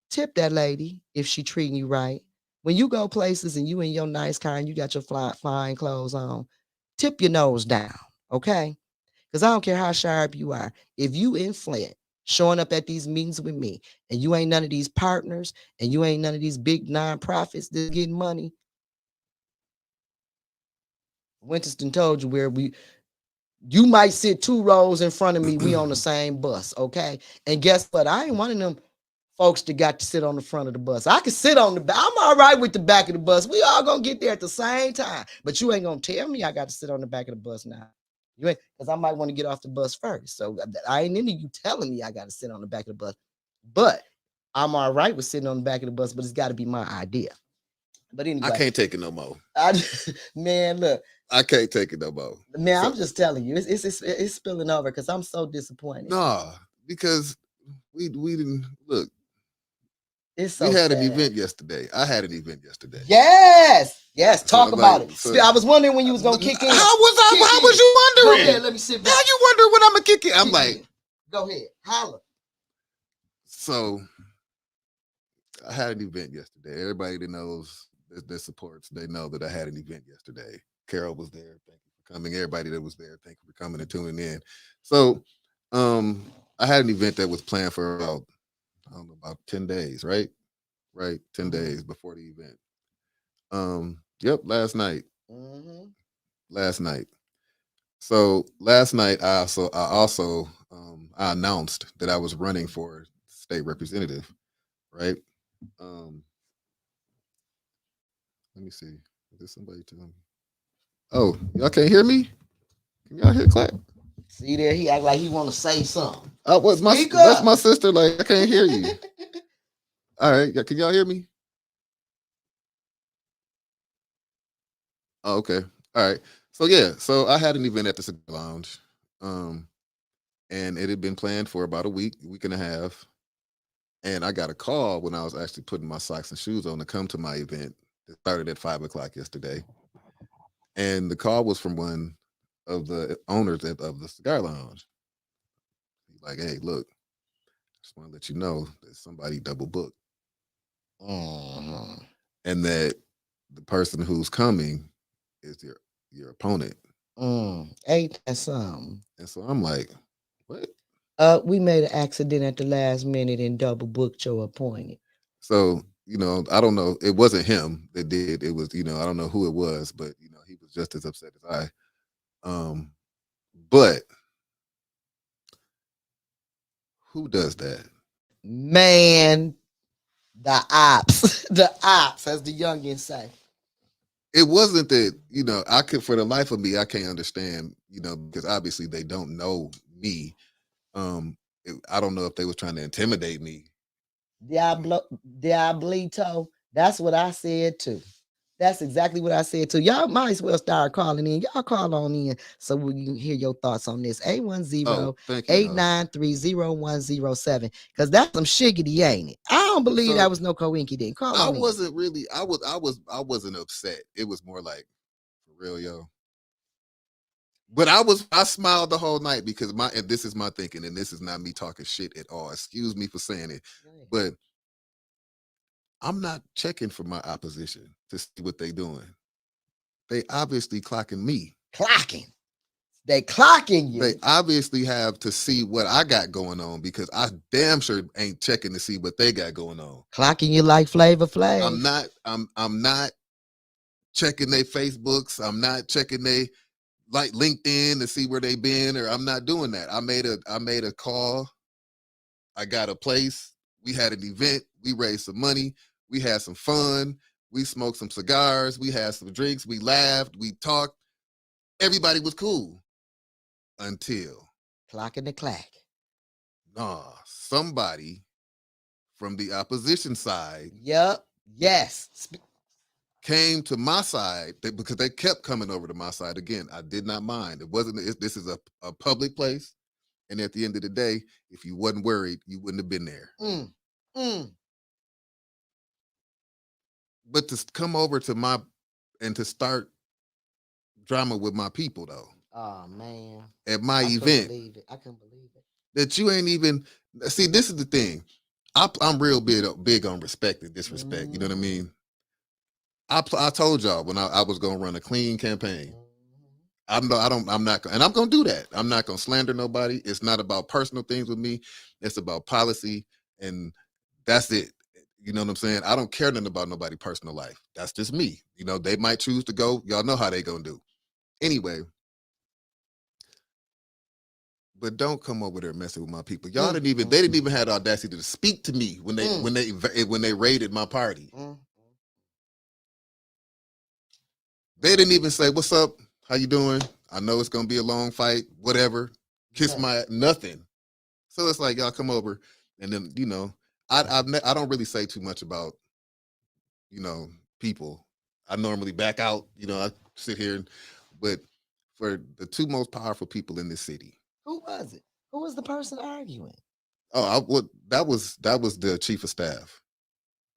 Speaker 2: Tip that lady if she treating you right. When you go places and you in your nice car and you got your fine clothes on, tip your nose down. Okay, because I don't care how sharp you are. If you in Flint showing up at these meetings with me and you ain't none of these partners and you ain't none of these big nonprofits that's getting money, Winston told you where you might sit 2 rows in front of me. We on the same bus, okay? And guess what? I ain't one of them folks that got to sit on the front of the bus. I can sit on the back. I'm all right with the back of the bus. We all gonna get there at the same time. But you ain't gonna tell me I got to sit on the back of the bus now. You ain't, because I might want to get off the bus first. So I ain't into you telling me I got to sit on the back of the bus. But I'm all right with sitting on the back of the bus, but it's got to be my idea. But anyway,
Speaker 1: I can't take it no more.
Speaker 2: Man, look,
Speaker 1: I can't take it no more.
Speaker 2: man, I'm just telling you, it's spilling over because I'm so disappointed.
Speaker 1: Nah, because we didn't look.
Speaker 2: It's so
Speaker 1: we had
Speaker 2: sad.
Speaker 1: an event yesterday. I had an event yesterday.
Speaker 2: Yes. Talk about it.
Speaker 1: So,
Speaker 2: I was wondering when you was gonna kick in.
Speaker 1: How was you wondering?
Speaker 2: Go ahead, let me sit back.
Speaker 1: How you wonder when I'm gonna kick in? I'm like,
Speaker 2: go ahead, holla.
Speaker 1: So I had an event yesterday. Everybody that knows that supports, they know that I had an event yesterday. Carol was there. Thank you for coming. Everybody that was there, thank you for coming and tuning in. So I had an event that was planned for about, I don't know, about 10 days, right? Right, 10 days before the event. Yep, last night. Last night. So last night I also I announced that I was running for state representative, right? Let me see. Is there somebody telling me? Oh, y'all can't hear me? Can y'all hear Clack?
Speaker 2: See there, he act like he want to say something.
Speaker 1: Oh, that's my sister. Like, I can't hear you. All right, can y'all hear me? Oh, okay. All right. So yeah, so I had an event at the Cigar Lounge, and it had been planned for about a week and a half. And I got a call when I was actually putting my socks and shoes on to come to my event. It started at 5:00 yesterday, and the call was from one of the owners of the Cigar Lounge. He's like, "Hey, look, just want to let you know that somebody double booked, and that the person who's coming is your opponent."
Speaker 2: Ain't that something?
Speaker 1: And so I'm like, "What?"
Speaker 2: We made an accident at the last minute and double booked your appointment.
Speaker 1: So, I don't know. It wasn't him that did. It was, I don't know who it was, but he was just as upset as I. But who does that?
Speaker 2: Man, the ops. The ops, as the youngins say.
Speaker 1: It wasn't that, I could, for the life of me, I can't understand, because obviously they don't know me. I don't know if they was trying to intimidate me.
Speaker 2: Diablito. That's what I said too. That's exactly what I said too. Y'all might as well start calling in. Y'all call on in so we can hear your thoughts on this. 810-893-0107. Because that's some shiggity, ain't it? I don't believe that was no coinky. Call on in.
Speaker 1: Wasn't really, I wasn't upset. It was more like, for real, yo. But I smiled the whole night because and this is my thinking, and this is not me talking shit at all. Excuse me for saying it, but I'm not checking for my opposition to see what they doing. They obviously clocking me.
Speaker 2: They clocking you.
Speaker 1: They obviously have to see what I got going on because I damn sure ain't checking to see what they got going on.
Speaker 2: Clocking you like Flavor Flav.
Speaker 1: I'm not checking their Facebooks. I'm not checking they like LinkedIn to see where they been, or I'm not doing that. I made a call. I got a place. We had an event. We raised some money. We had some fun. We smoked some cigars. We had some drinks. We laughed. We talked. Everybody was cool until
Speaker 2: Clock and the clack.
Speaker 1: somebody from the opposition side
Speaker 2: Yep. Yes.
Speaker 1: came to my side because they kept coming over to my side. Again, I did not mind. It wasn't. This is a public place, and at the end of the day, if you wasn't worried, you wouldn't have been there. But to come over to my and to start drama with my people though.
Speaker 2: Oh man.
Speaker 1: At my
Speaker 2: I
Speaker 1: event.
Speaker 2: I couldn't believe it.
Speaker 1: That you ain't even see. This is the thing. I'm real big on respect and disrespect. You know what I mean? I told y'all when I was gonna run a clean campaign. I'm not, and I'm gonna do that. I'm not gonna slander nobody. It's not about personal things with me. It's about policy, and that's it. You know what I'm saying? I don't care nothing about nobody's personal life. That's just me. You know, they might choose to go. Y'all know how they gonna do. Anyway, but don't come over there messing with my people. Y'all didn't even. They didn't even have the audacity to speak to me when they raided my party. They didn't even say, "What's up? How you doing? I know it's gonna be a long fight. Whatever. Kiss my nothing." So it's like y'all come over, and then you know, I don't really say too much about, you know, people. I normally back out. You know, I sit here, but for the two most powerful people in this city,
Speaker 2: who was it? Who was the person arguing?
Speaker 1: Oh, that was the chief of staff.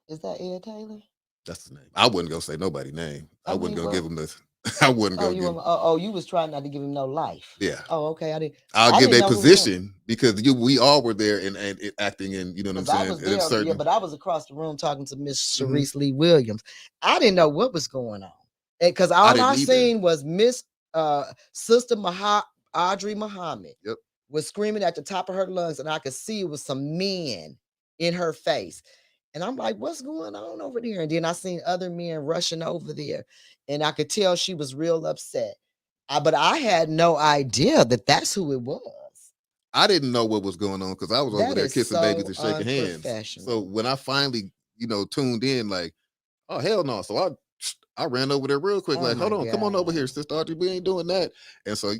Speaker 2: Is that Ed Taylor?
Speaker 1: That's his name. I wouldn't go say nobody's name. I wouldn't go give him this. I wouldn't go give him.
Speaker 2: You was trying not to give him no life.
Speaker 1: Yeah.
Speaker 2: Oh, okay.
Speaker 1: I'll give a position because we all were there and acting in, you know what I'm saying?
Speaker 2: I was there, but I was across the room talking to Miss Sharice Lee Williams. I didn't know what was going on. Because all I seen was Miss Sister Audrey Muhammad was screaming at the top of her lungs, and I could see it was some men in her face. And I'm like, what's going on over there? And then I seen other men rushing over there. And I could tell she was real upset. But I had no idea that that's who it was.
Speaker 1: I didn't know what was going on because I was over there kissing babies and shaking hands. So when I finally, you know, tuned in, like, oh, hell no. So I ran over there real quick, like, hold on, come on over here, Sister Audrey. We ain't doing that. And so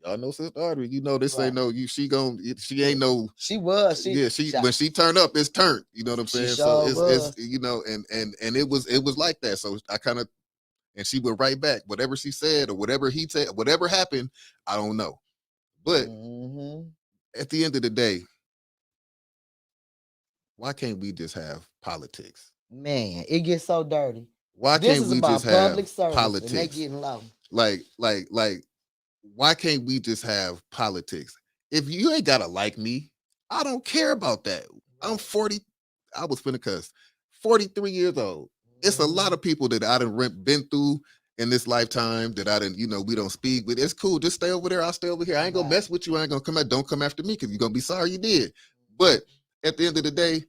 Speaker 1: y'all know Sister Audrey, you know, this ain't no, she ain't no.
Speaker 2: She was.
Speaker 1: When she turned up, it's turned. You know what I'm saying? So it's you know, and it was like that. So I kind of, and she went right back. Whatever she said or whatever he said, whatever happened, I don't know. But at the end of the day, why can't we just have politics?
Speaker 2: Man, it gets so dirty.
Speaker 1: Why can't we just have politics?
Speaker 2: And they getting low.
Speaker 1: Like, why can't we just have politics? If you ain't gotta like me, I don't care about that. I'm 40. I was finna cuss. 43 years old. It's a lot of people that I done been through in this lifetime that I didn't, you know, we don't speak with. It's cool. Just stay over there. I'll stay over here. I ain't gonna mess with you. I ain't gonna come out. Don't come after me because you're gonna be sorry you did. But at the end of the day,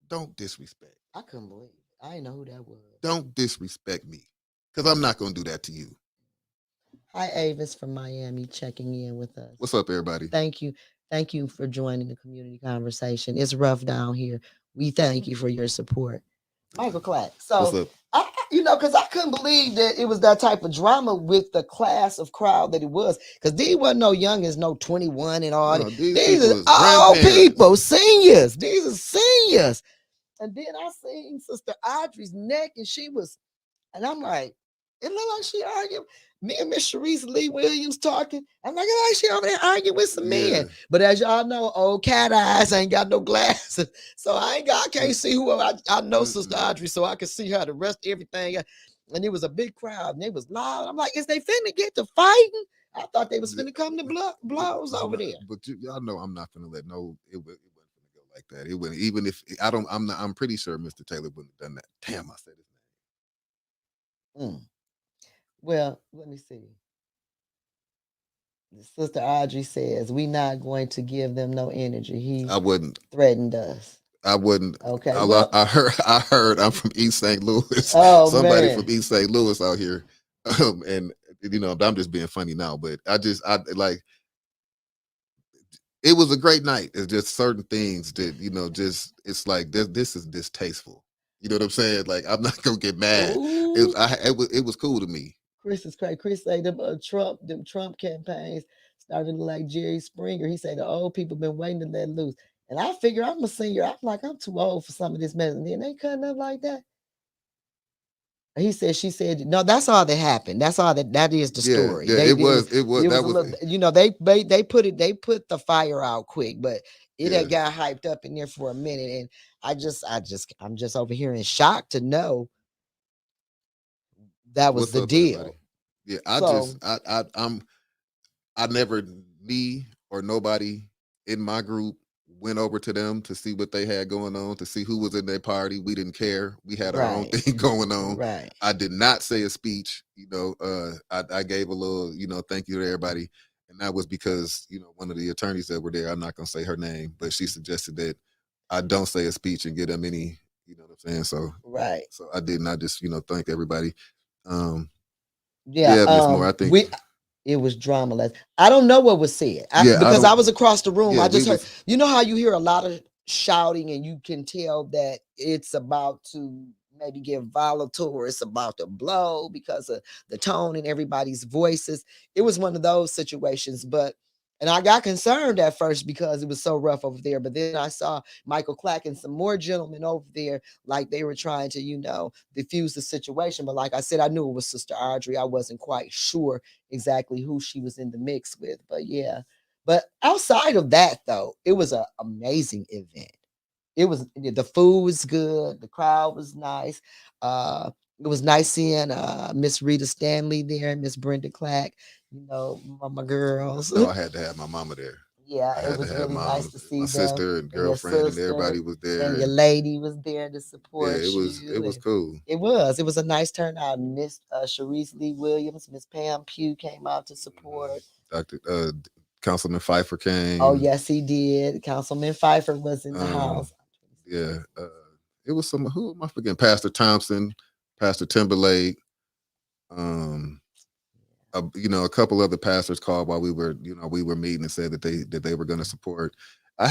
Speaker 1: don't disrespect.
Speaker 2: I couldn't believe it. I didn't know who that was.
Speaker 1: Don't disrespect me because I'm not gonna do that to you.
Speaker 2: Hi, Avis from Miami, checking in with us.
Speaker 1: What's up, everybody?
Speaker 2: Thank you for joining the community conversation. It's rough down here. We thank you for your support. Michael Clack. So, because I couldn't believe that it was that type of drama with the class of crowd that it was. Because these wasn't no youngins, no 21 and all. These are all people, seniors. These are seniors. And then I seen Sister Audrey's neck, and and I'm like, it looked like she arguing. Me and Miss Sharice Lee Williams talking. I'm like, oh, she over there arguing with some men. But as y'all know, old cat eyes ain't got no glasses. So I can't see who I know Sister Audrey, so I can see her, the rest of everything. And it was a big crowd, and it was loud. I'm like, is they finna get to fighting? I thought they was finna come to blows over there.
Speaker 1: But y'all know I'm not finna let it wasn't finna go like that. It wouldn't, even if I'm pretty sure Mr. Taylor wouldn't have done that. Damn, I said his name.
Speaker 2: Well, let me see. Sister Audrey says, we not going to give them no energy.
Speaker 1: I wouldn't.
Speaker 2: Threatened us.
Speaker 1: I wouldn't.
Speaker 2: Okay.
Speaker 1: I heard I'm from East St. Louis.
Speaker 2: Oh,
Speaker 1: somebody from East St. Louis out here. And you know, I'm just being funny now, but I like, it was a great night. It's just certain things that, you know, just, it's like this is distasteful. You know what I'm saying? Like I'm not gonna get mad.
Speaker 2: Ooh,
Speaker 1: It was cool to me.
Speaker 2: Chris is crazy. Chris say them Trump campaigns started like Jerry Springer. He say the old people been waiting to let loose. And I figure I'm a senior. I'm like, I'm too old for some of this mess. And then they cutting up like that. He said, she said, no, that's all that happened. That's all that is the
Speaker 1: Yeah,
Speaker 2: story.
Speaker 1: yeah. It was
Speaker 2: It was
Speaker 1: that
Speaker 2: a
Speaker 1: was
Speaker 2: little, they put the fire out quick, but it
Speaker 1: yeah.
Speaker 2: had got hyped up in there for a minute. And I'm just over here in shock to know that was
Speaker 1: What's
Speaker 2: the
Speaker 1: up, everybody?
Speaker 2: deal.
Speaker 1: Yeah,
Speaker 2: So
Speaker 1: I never me or nobody in my group went over to them to see what they had going on, to see who was in their party. We didn't care. We had our own
Speaker 2: right,
Speaker 1: thing going on.
Speaker 2: right,
Speaker 1: I did not say a speech. I gave a little, thank you to everybody. And that was because, one of the attorneys that were there, I'm not gonna say her name, but she suggested that I don't say a speech and get them any, you know what I'm saying? So
Speaker 2: right.
Speaker 1: so I did not just, thank everybody. Um
Speaker 2: Yeah,
Speaker 1: yeah, Miss Moore, I think
Speaker 2: we it was dramaless. I don't know what was said
Speaker 1: yeah, I
Speaker 2: because
Speaker 1: don't
Speaker 2: I was across the room.
Speaker 1: yeah,
Speaker 2: I
Speaker 1: we
Speaker 2: just heard,
Speaker 1: was
Speaker 2: you know how you hear a lot of shouting and you can tell that it's about to maybe get volatile or it's about to blow because of the tone and everybody's voices. It was one of those situations, but and I got concerned at first because it was so rough over there. But then I saw Michael Clack and some more gentlemen over there, like they were trying to, diffuse the situation. But like I said, I knew it was Sister Audrey. I wasn't quite sure exactly who she was in the mix with. But yeah. But outside of that, though, it was an amazing event. It was the food was good, the crowd was nice. It was nice seeing Miss Rita Stanley there, Miss Brenda Clack, my girls.
Speaker 1: no, I had to have my mama there.
Speaker 2: Yeah,
Speaker 1: I
Speaker 2: it
Speaker 1: had to
Speaker 2: was
Speaker 1: have
Speaker 2: really nice
Speaker 1: mom,
Speaker 2: to
Speaker 1: my
Speaker 2: see them
Speaker 1: sister and
Speaker 2: and your
Speaker 1: girlfriend and
Speaker 2: sister
Speaker 1: everybody was there
Speaker 2: and your
Speaker 1: and
Speaker 2: lady was there to
Speaker 1: yeah,
Speaker 2: support
Speaker 1: it
Speaker 2: you.
Speaker 1: was
Speaker 2: And
Speaker 1: cool.
Speaker 2: it was a nice turnout. Miss Sharice Lee Williams, Miss Pam Pugh came out to support.
Speaker 1: Dr. Councilman Pfeiffer
Speaker 2: Oh,
Speaker 1: came.
Speaker 2: yes, he did. Councilman Pfeiffer was in the
Speaker 1: Um,
Speaker 2: house.
Speaker 1: yeah, it was some who am I forgetting? Pastor Thompson, Pastor Timberlake, um, a couple other pastors called while we were meeting and said that they were going to support. I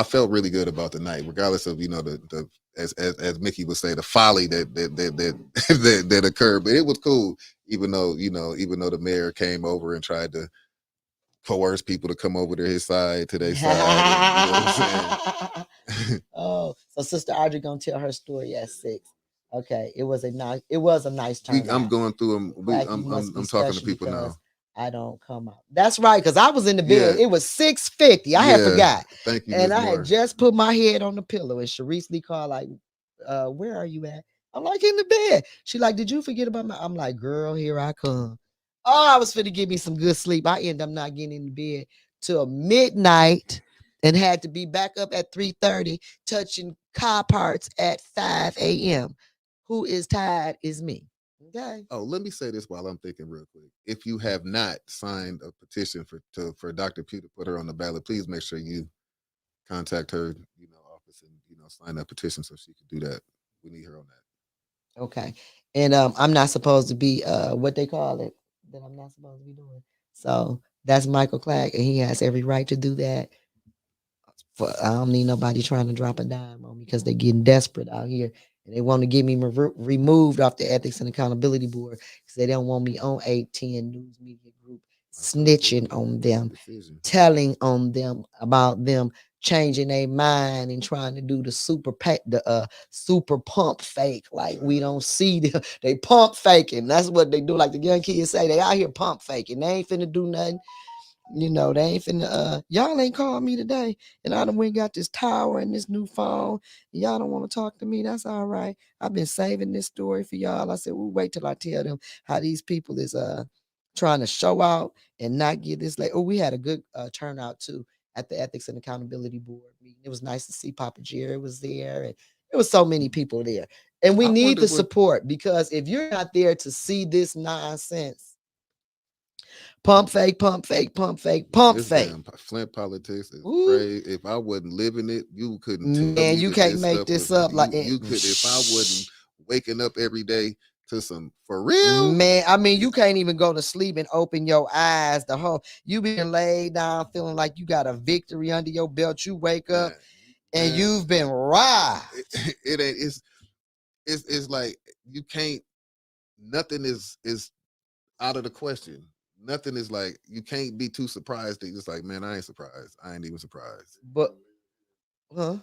Speaker 1: felt really good about the night, regardless of the as Mickey would say the folly that occurred, but it was cool. Even though the mayor came over and tried to coerce people to come over to his side, to their side, and you know what I'm saying.
Speaker 2: Oh, so Sister Audrey gonna tell her story at 6. Okay, it was a nice
Speaker 1: I'm
Speaker 2: turnout.
Speaker 1: going through them.
Speaker 2: Clack, you must be
Speaker 1: I'm talking to
Speaker 2: special
Speaker 1: people now.
Speaker 2: because I don't come out. That's right, because I was in the bed.
Speaker 1: Yeah,
Speaker 2: It was 6:50. I had
Speaker 1: yeah.
Speaker 2: forgot.
Speaker 1: Thank you,
Speaker 2: And
Speaker 1: Miss
Speaker 2: I had
Speaker 1: Moore.
Speaker 2: just put my head on the pillow. And Sharice Lee called, like, where are you at? I'm like, in the bed. She like, did you forget about my? I'm like, girl, here I come. Oh, I was finna give me some good sleep. I end up not getting in the bed till midnight and had to be back up at 3:30, touching car parts at 5 a.m. Who is tired is me. Okay.
Speaker 1: Oh, let me say this while I'm thinking real quick. If you have not signed a petition for Dr. Pugh to put her on the ballot, please make sure you contact her, office and sign that petition so she can do that. We need her on that.
Speaker 2: Okay. And I'm not supposed to be what they call it that I'm not supposed to be doing. So that's Michael Clack, and he has every right to do that. For I don't need nobody trying to drop a dime on me because they're getting desperate out here and they want to get me removed off the Ethics and Accountability Board because they don't want me on 810 News Media Group
Speaker 1: I told you
Speaker 2: snitching
Speaker 1: it
Speaker 2: on
Speaker 1: was a
Speaker 2: them,
Speaker 1: decision.
Speaker 2: telling on them about them changing their mind and trying to do the super pump fake. Like we don't see them. They pump faking. That's what they do. Like the young kids say, they out here pump faking. They ain't finna do nothing. They ain't finna y'all ain't called me today. And I done went and got this tower and this new phone. Y'all don't want to talk to me. That's all right. I've been saving this story for y'all. I said, we'll wait till I tell them how these people is trying to show out and not get this late. Oh, we had a good turnout too at the Ethics and Accountability Board meeting. It was nice to see Papa Jerry was there, and there was so many people there. And we
Speaker 1: I
Speaker 2: need
Speaker 1: wonder
Speaker 2: the
Speaker 1: what
Speaker 2: support because if you're not there to see this nonsense, pump fake, pump fake, pump fake, pump
Speaker 1: this
Speaker 2: fake.
Speaker 1: damn Flint politics is
Speaker 2: Ooh,
Speaker 1: crazy. If I wasn't living it, you couldn't tell
Speaker 2: man,
Speaker 1: me
Speaker 2: you
Speaker 1: that
Speaker 2: can't
Speaker 1: this
Speaker 2: make
Speaker 1: stuff
Speaker 2: this
Speaker 1: was
Speaker 2: up like
Speaker 1: you could if I wasn't
Speaker 2: shh.
Speaker 1: waking up every day to some for real.
Speaker 2: Man, I mean, you can't even go to sleep and open your eyes. You been laid down feeling like you got a victory under your belt. You wake up
Speaker 1: Man,
Speaker 2: And you've been robbed.
Speaker 1: It ain't. It's like you can't. Nothing is out of the question. Nothing is like you can't be too surprised. That it's like, man, I ain't surprised. I ain't even surprised.
Speaker 2: But, huh?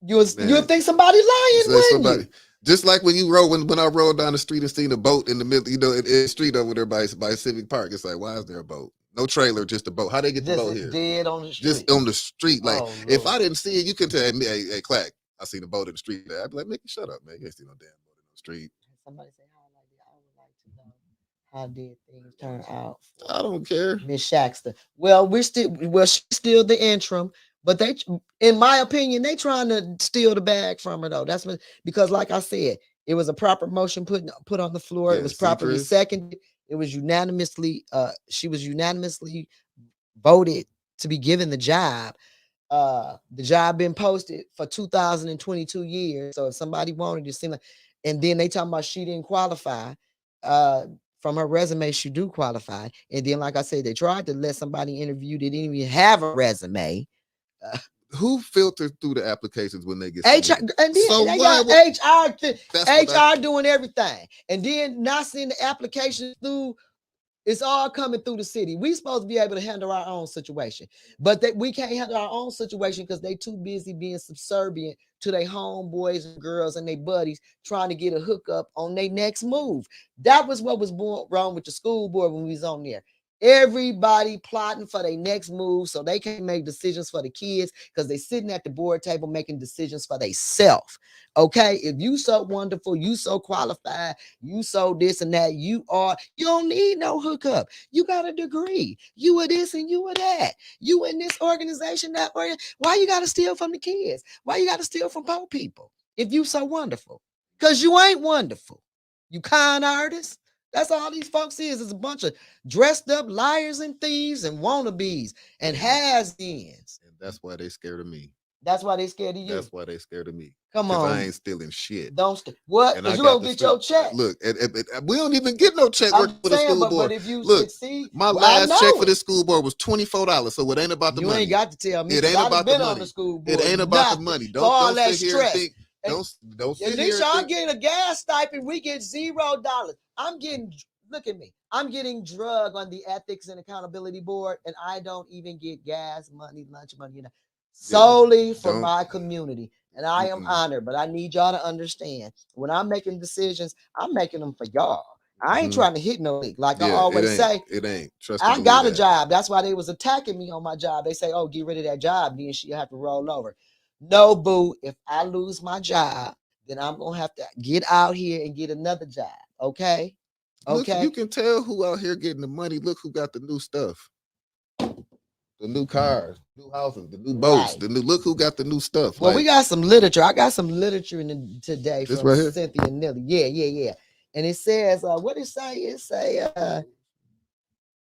Speaker 2: You think somebody lying, wouldn't you?
Speaker 1: Just like when you when I rode down the street and seen a boat in the middle, in the street over there by Civic Park. It's like, why is there a boat? No trailer, just a boat. How they get the boat here?
Speaker 2: Dead on the street.
Speaker 1: Just on the street. Like, if I didn't see it, you can tell me, hey, Clack, I seen a boat in the street. I'd be like, make it shut up, man. You ain't seen no damn boat in the street.
Speaker 2: Somebody say, I would like to know how did things turn out?
Speaker 1: I don't care.
Speaker 2: Miss Shaxter. Well, she's still the interim, but they, in my opinion, they trying to steal the bag from her though. That's because, like I said, it was a proper motion put on the floor. It was properly seconded. It was unanimously. She was unanimously voted to be given the job. The job been posted for 2022 years. So if somebody wanted it, seem like, and then they talking about she didn't qualify. From her resume, she do qualify. And then, like I said, they tried to let somebody interview that didn't even have a resume.
Speaker 1: Who filters through the applications when they get
Speaker 2: HR? And then so they got HR doing everything, and then not seeing the applications through. It's all coming through the city. We supposed to be able to handle our own situation, but we can't handle our own situation because they too busy being subservient to their homeboys and girls and their buddies trying to get a hookup on their next move. That was what was wrong with the school board when we was on there. Everybody plotting for their next move so they can't make decisions for the kids because they sitting at the board table making decisions for themselves. Okay, if you so wonderful, you so qualified, you so this and that, you don't need no hookup. You got a degree. You are this and you are that. You in this organization, that or why you got to steal from the kids? Why you got to steal from poor people if you so wonderful? Because you ain't wonderful. You con artists. That's all these folks is a bunch of dressed up liars and thieves and wannabes and has-beens.
Speaker 1: And that's why they scared of me.
Speaker 2: That's why they scared of you.
Speaker 1: That's why they scared of me.
Speaker 2: Come on.
Speaker 1: I ain't stealing shit.
Speaker 2: What? Because you don't get your check.
Speaker 1: Look, we don't even get no check working for the school board.
Speaker 2: But if you succeed,
Speaker 1: my last check for the school board was $24. So it ain't about the money.
Speaker 2: You ain't got to tell me.
Speaker 1: It ain't about the money.
Speaker 2: On the school board.
Speaker 1: It ain't about the money. Don't sit here and think. Don't sit here.
Speaker 2: At least y'all getting a gas stipend. We get $0. Look at me. I'm getting drug on the Ethics and Accountability Board, and I don't even get gas money, lunch money, solely for my community. And I am honored, but I need y'all to understand when I'm making decisions, I'm making them for y'all. I ain't trying to hit no lick. Like I always say,
Speaker 1: it ain't. Trust
Speaker 2: I got a job. That's why they was attacking me on my job. They say, oh, get rid of that job. Then she'll have to roll over. No, boo. If I lose my job, then I'm going to have to get out here and get another job. Okay? Okay.
Speaker 1: Look, you can tell who out here getting the money. Look who got the new stuff. The new cars, new houses, the new boats, look who got the new stuff.
Speaker 2: Well, we got some literature. I got some literature today from
Speaker 1: right
Speaker 2: Cynthia Nilly. Yeah. And it says, what it say? It say,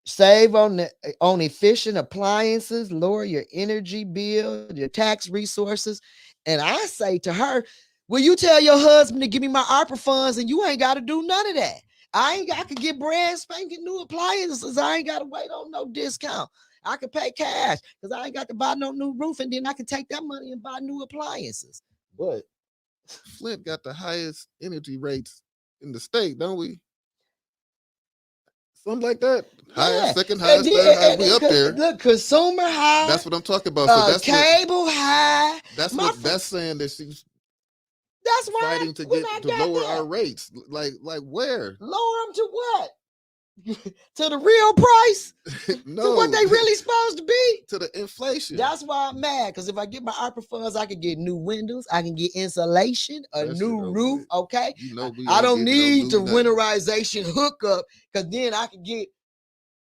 Speaker 2: save on efficient appliances, lower your energy bill, your tax resources. And I say to her, will you tell your husband to give me my ARPA funds and you ain't got to do none of that. I could get brand spanking new appliances. I ain't got to wait on no discount. I could pay cash because I ain't got to buy no new roof, and then I can take that money and buy new appliances. But
Speaker 1: Flint got the highest energy rates in the state, don't we? Something like that. Highest, second highest, third highest. We up there.
Speaker 2: Look, consumer high.
Speaker 1: That's what I'm talking about. So that's
Speaker 2: cable high.
Speaker 1: That's saying that she's fighting to lower our rates. Like where?
Speaker 2: Lower them to what? To the real price?
Speaker 1: No.
Speaker 2: To what they really supposed to be?
Speaker 1: To the inflation.
Speaker 2: That's why I'm mad. Because if I get my ARPA funds, I can get new windows. I can get insulation, a new roof. Okay. I don't need the winterization hookup because then I can get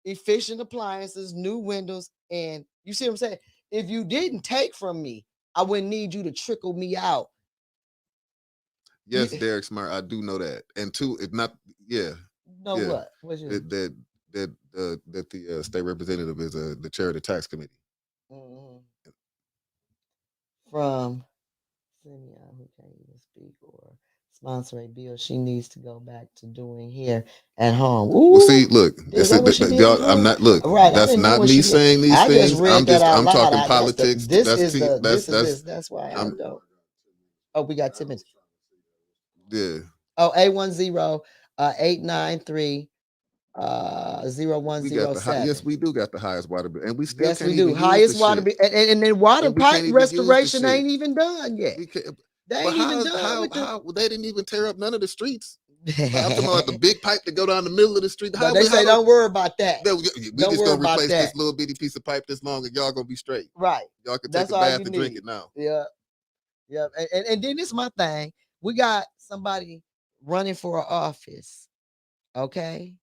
Speaker 2: efficient appliances, new windows. And you see what I'm saying? If you didn't take from me, I wouldn't need you to trickle me out.
Speaker 1: Yes, Derek Smart, I do know that. And two, it's not,
Speaker 2: what? What's your...
Speaker 1: that the state representative is the chair of the tax committee.
Speaker 2: Mm-hmm. From who can't even speak, or sponsor a bill she needs to go back to doing here at home.
Speaker 1: Well, see,
Speaker 2: Ooh,
Speaker 1: look,
Speaker 2: is
Speaker 1: this
Speaker 2: that what she did
Speaker 1: y'all, I'm
Speaker 2: again?
Speaker 1: not. Look,
Speaker 2: Right, I
Speaker 1: that's
Speaker 2: didn't hear
Speaker 1: not
Speaker 2: what
Speaker 1: me
Speaker 2: she did.
Speaker 1: saying these
Speaker 2: I just
Speaker 1: things.
Speaker 2: read that out
Speaker 1: I'm
Speaker 2: loud.
Speaker 1: talking politics.
Speaker 2: This
Speaker 1: That's
Speaker 2: is
Speaker 1: T.
Speaker 2: the this is
Speaker 1: That's.
Speaker 2: this. That's why I
Speaker 1: I'm.
Speaker 2: don't. Oh, we got 10 minutes.
Speaker 1: Yeah.
Speaker 2: Oh, 810 893
Speaker 1: We got the high. Yes,
Speaker 2: 0107.
Speaker 1: we do got the highest water bill, and we still
Speaker 2: Yes, we
Speaker 1: can't
Speaker 2: do.
Speaker 1: even use the
Speaker 2: Highest water
Speaker 1: shit,
Speaker 2: bill, and then water
Speaker 1: and we
Speaker 2: pipe
Speaker 1: can't even use the
Speaker 2: restoration
Speaker 1: shit.
Speaker 2: ain't even done yet.
Speaker 1: We can't.
Speaker 2: They
Speaker 1: But
Speaker 2: ain't even done with the.
Speaker 1: how they didn't even tear up none of the streets. Like, I'm talking about the big pipe to go down the middle of the street.
Speaker 2: But they say don't worry about that.
Speaker 1: We
Speaker 2: Don't
Speaker 1: just
Speaker 2: worry
Speaker 1: gonna
Speaker 2: about
Speaker 1: replace
Speaker 2: that.
Speaker 1: this little bitty piece of pipe this long, and y'all gonna be straight.
Speaker 2: Right.
Speaker 1: Y'all can take
Speaker 2: That's
Speaker 1: a
Speaker 2: all
Speaker 1: bath
Speaker 2: you
Speaker 1: and drink
Speaker 2: need.
Speaker 1: it now.
Speaker 2: Yeah. Yeah. And then this my thing. We got somebody running for office. Okay.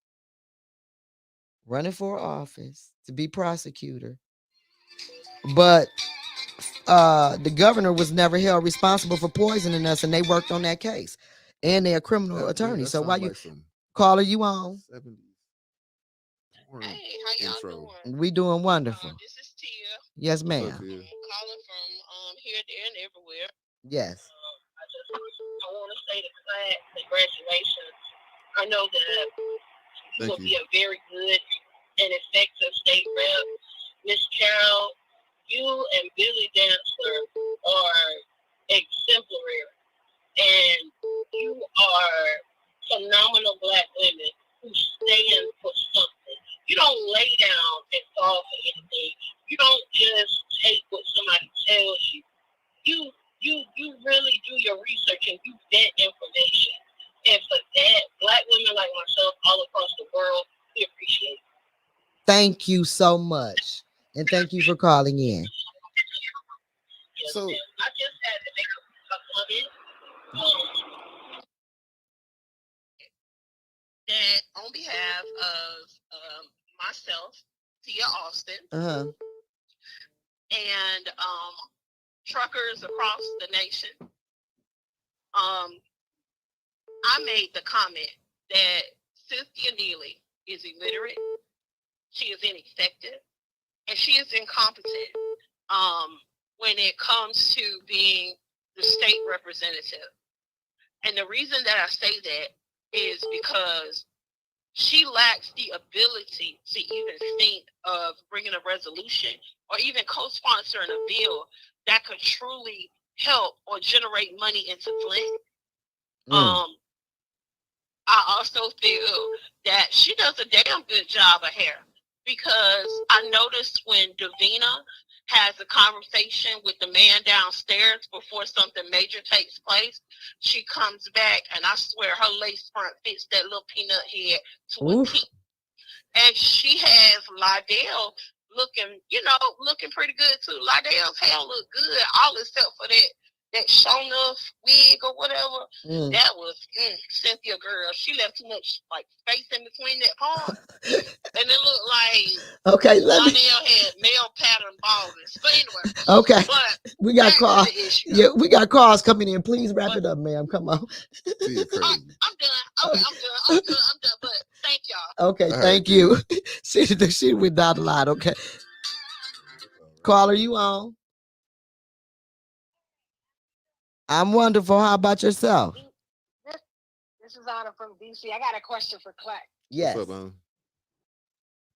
Speaker 2: Running for office to be prosecutor. But the governor was never held responsible for poisoning us, and they worked on that case. And they're a criminal attorney.
Speaker 1: That
Speaker 2: So why
Speaker 1: sounds
Speaker 2: you
Speaker 1: like some
Speaker 2: caller you on?
Speaker 1: 70s porn
Speaker 3: Hey, how y'all
Speaker 1: intro.
Speaker 3: doing?
Speaker 2: We doing wonderful.
Speaker 3: This is Tia.
Speaker 2: Yes,
Speaker 1: What's up,
Speaker 2: ma'am.
Speaker 1: Tia?
Speaker 3: Calling from here, there, and everywhere.
Speaker 2: Yes.
Speaker 3: I want to say to Clack, congratulations. I know that you
Speaker 1: Thank
Speaker 3: will
Speaker 1: you.
Speaker 3: be a very good and effective state rep. Miss Carol, you and Billy Dancer are exemplary, and you are phenomenal black women who stand for something. You don't lay down and fall for anything. You don't just take what somebody tells you. You really do your research and you vet information. And for that, black women like myself all across the world, we appreciate it.
Speaker 2: Thank you so much. And thank you for calling in.
Speaker 3: Yes,
Speaker 1: So
Speaker 3: I just had to make a comment. That on behalf of myself, Tia Austin,
Speaker 2: Uh-huh.
Speaker 3: and truckers across the nation, I made the comment that Cynthia Neely is illiterate, she is ineffective, and she is incompetent when it comes to being the state representative. And the reason that I say that is because she lacks the ability to even think of bringing a resolution or even co-sponsoring a bill that could truly help or generate money into Flint. I also feel that she does a damn good job of hair, because I noticed when Davina has a conversation with the man downstairs before something major takes place, she comes back and I swear her lace front fits that little peanut head to a T. And she has Lydell looking pretty good too. Lydell's hair look good, all except for that shown off wig or whatever. That was Cynthia girl. She left too much like space in between that part. And it looked like Lydell had male pattern baldness. So anyway.
Speaker 2: Okay.
Speaker 3: But
Speaker 2: we got calls. Yeah, we got calls coming in. Please wrap it up, ma'am. Come on.
Speaker 3: I'm done. Okay, I'm done. But thank y'all.
Speaker 2: Okay, thank you. She went down the line. Okay. Caller, you on? I'm wonderful. How about yourself?
Speaker 3: This is Anna from DC. I got a question for Clack.
Speaker 2: Yes.
Speaker 1: What's up, man?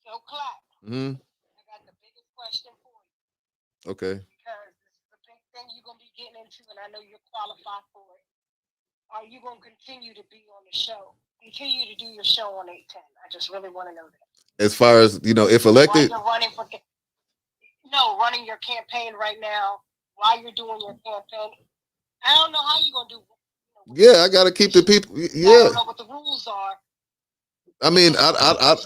Speaker 3: So Clack, I got the biggest question for you.
Speaker 1: Okay.
Speaker 3: Because this is a big thing you're gonna be getting into, and I know you're qualified for it. Are you gonna continue to be on the show? Continue to do your show on 810. I just really want to know that.
Speaker 1: As far as if elected,
Speaker 3: while you're running your campaign right now, while you're doing your campaign, I don't know how you're gonna do.
Speaker 1: Yeah, I gotta keep the people. Yeah,
Speaker 3: I don't know what the rules are.
Speaker 1: I mean, I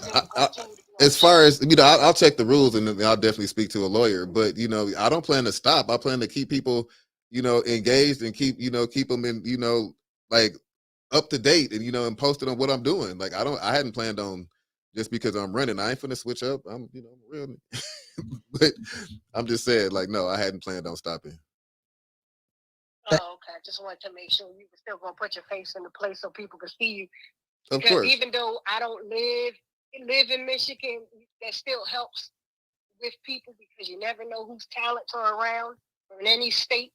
Speaker 1: as far as I'll check the rules and then I'll definitely speak to a lawyer. But I don't plan to stop. I plan to keep people, engaged and keep them in, like up to date and and posted on what I'm doing. Like I hadn't planned on just because I'm running. I ain't finna switch up. I'm real, but I'm just saying, like, no, I hadn't planned on stopping.
Speaker 3: Oh, okay. I just wanted to make sure you were still gonna put your face in the place so people could see you.
Speaker 1: Of
Speaker 3: because
Speaker 1: course.
Speaker 3: Even though I don't live in Michigan, that still helps with people because you never know whose talents are around or in any state.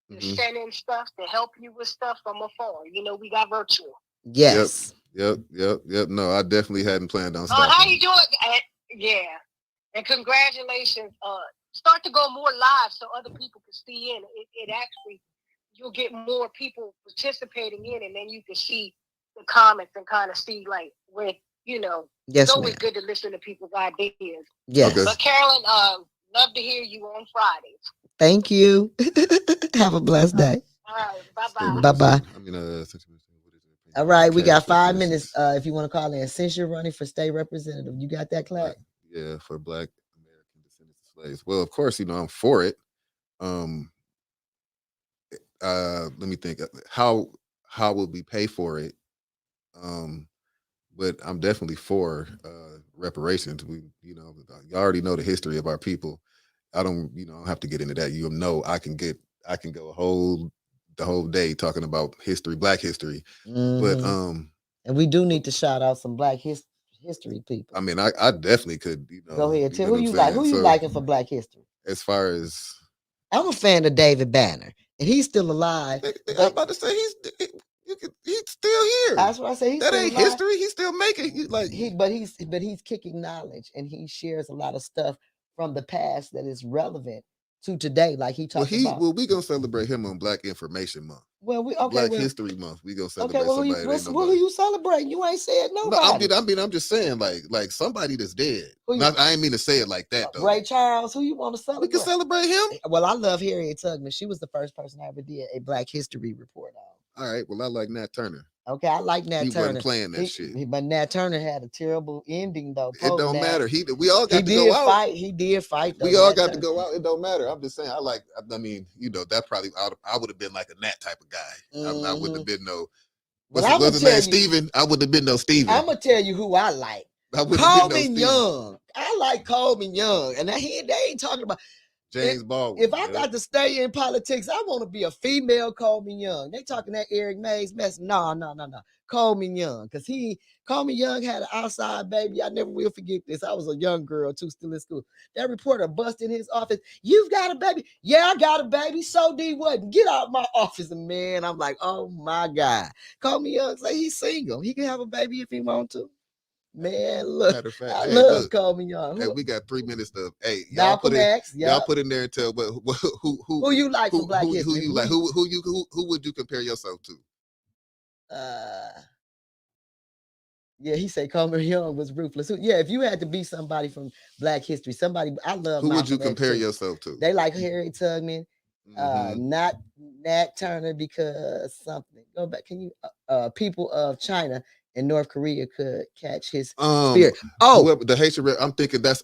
Speaker 5: to
Speaker 1: Mhm.
Speaker 5: send in stuff to help you with stuff from afar. You know, we got virtual.
Speaker 2: Yes.
Speaker 1: Yep. No, I definitely hadn't planned on
Speaker 5: How
Speaker 1: stopping.
Speaker 5: you doing? Yeah, and congratulations. Start to go more live so other people can see in. It actually, you'll get more people participating in, and then you can see the comments and kind of see like where
Speaker 2: Yes,
Speaker 5: it's always
Speaker 2: ma'am.
Speaker 5: good to listen to people's ideas.
Speaker 1: Okay.
Speaker 2: Yes.
Speaker 5: But Carolyn, love to hear you on Fridays.
Speaker 2: Thank you. Have a blessed day.
Speaker 5: All right, bye
Speaker 1: State
Speaker 5: bye.
Speaker 2: Bye bye.
Speaker 1: representative. I mean, what is your
Speaker 2: All
Speaker 1: opinion on
Speaker 2: right, we got
Speaker 1: cash
Speaker 2: 5 minutes.
Speaker 1: reparations?
Speaker 2: If you want to call in, since you're running for state representative, you got that, Clack?
Speaker 1: Yeah, for Black American descendants of slaves. Well, of course, I'm for it. Um, Let me think. How will we pay for it? Um, but I'm definitely for reparations. You already know the history of our people. I don't, have to get into that. I can go the whole day talking about history, Black history. But
Speaker 2: And we do need to shout out some Black history people.
Speaker 1: I mean, I definitely could,
Speaker 2: Go ahead,
Speaker 1: you
Speaker 2: tell
Speaker 1: know
Speaker 2: who
Speaker 1: what I'm
Speaker 2: you like.
Speaker 1: saying.
Speaker 2: Who you
Speaker 1: So
Speaker 2: liking for Black history?
Speaker 1: as far as
Speaker 2: I'm a fan of David Banner, and he's still alive.
Speaker 1: I'm about to say, he's still here.
Speaker 2: That's what I say. He's
Speaker 1: That
Speaker 2: still
Speaker 1: ain't
Speaker 2: alive.
Speaker 1: history. He's still making
Speaker 2: But he's kicking knowledge, and he shares a lot of stuff from the past that is relevant to today. Like he talked about.
Speaker 1: Well, we gonna celebrate him on Black Information Month.
Speaker 2: Well,
Speaker 1: Black History Month. We gonna celebrate
Speaker 2: well,
Speaker 1: somebody that ain't
Speaker 2: who
Speaker 1: nobody.
Speaker 2: you celebrating? You ain't said
Speaker 1: No,
Speaker 2: nobody.
Speaker 1: I'm just saying, like somebody that's dead. I ain't mean to say it like that though.
Speaker 2: Ray Charles, who you want to celebrate?
Speaker 1: We can celebrate him.
Speaker 2: Well, I love Harriet Tubman. She was the first person I ever did a Black History report on.
Speaker 1: All right. Well, I like Nat Turner.
Speaker 2: Okay, I like Nat Turner.
Speaker 1: He wasn't playing that shit.
Speaker 2: But Nat Turner had a terrible ending, though.
Speaker 1: It don't matter. We all got to go out.
Speaker 2: He did fight.
Speaker 1: We all got to go out. It don't matter. I'm just saying. I mean, that probably I would have been like a Nat type of guy. I wouldn't have been no. What's his name? Steven. I wouldn't have been no Steven.
Speaker 2: I'm gonna tell you who I like. Coleman Young. I like Coleman Young, and they ain't talking about
Speaker 1: James Baldwin.
Speaker 2: If I got to stay in politics, I want to be a female Coleman Young. They talking that Eric Mays mess. No. Coleman Young. Because Coleman Young had an outside baby. I never will forget this. I was a young girl too, still in school. That reporter busted in his office. You've got a baby. Yeah, I got a baby. So D wasn't. Get out of my office. And man, I'm like, oh my God. Coleman Young say he's single. He can have a baby if he want to. Man, look,
Speaker 1: matter of fact,
Speaker 2: I love Coleman Young.
Speaker 1: Hey, we got 3 minutes to. Hey,
Speaker 2: y'all put
Speaker 1: in there and tell who
Speaker 2: you like for Black History.
Speaker 1: Who you like? Who would you compare yourself to?
Speaker 2: Yeah, he said Coleman Young was ruthless. If you had to be somebody from Black History, somebody I love.
Speaker 1: Who would you compare yourself to?
Speaker 2: They like Harriet Tubman, not Nat Turner because something. Go back. Can you? People of China and North Korea could catch his spirit.
Speaker 1: The Haitian. I'm thinking that's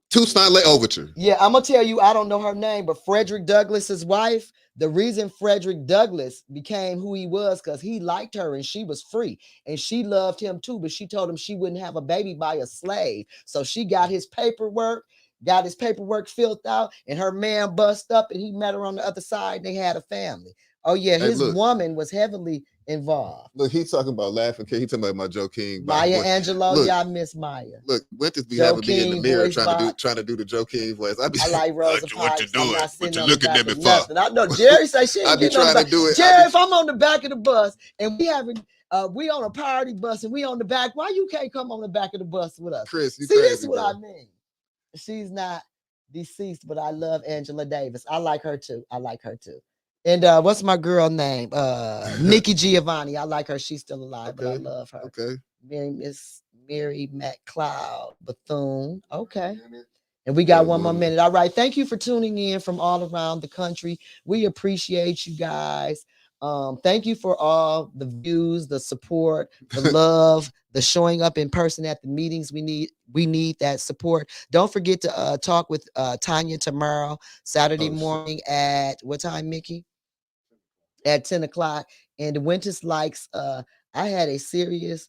Speaker 1: Toussaint Overture.
Speaker 2: Yeah, I'm gonna tell you, I don't know her name, but Frederick Douglass's wife. The reason Frederick Douglass became who he was because he liked her and she was free and she loved him too. But she told him she wouldn't have a baby by a slave, so she got his paperwork filled out, and her man bust up, and he met her on the other side. And they had a family. Oh yeah, his woman was heavily involved.
Speaker 1: Look, he's talking about laughing. He's talking about my Joe King.
Speaker 2: Maya Angelou, y'all miss Maya.
Speaker 1: Look, Winters be having me in the mirror trying to do the Joe King voice. I
Speaker 2: like Rosa
Speaker 1: what you doing?
Speaker 2: What
Speaker 1: you looking at me for?
Speaker 2: I know Jerry say she ain't
Speaker 1: I be trying to do it.
Speaker 2: Jerry, if I'm on the back of the bus and we on a party bus and we on the back, why you can't come on the back of the bus with us?
Speaker 1: Chris, you
Speaker 2: see,
Speaker 1: crazy,
Speaker 2: this is what I mean. She's not deceased, but I love Angela Davis. I like her too. And what's my girl name? Nikki Giovanni. I like her. She's still alive, but I love her.
Speaker 1: Okay.
Speaker 2: Miss Mary McLeod Bethune. Okay. And we got one more minute. All right. Thank you for tuning in from all around the country. We appreciate you guys. Thank you for all the views, the support, the love, the showing up in person at the meetings. We need that support. Don't forget to talk with Tanya tomorrow, Saturday morning at what time, Mickey? At 10 o'clock. And the Winters likes I had a serious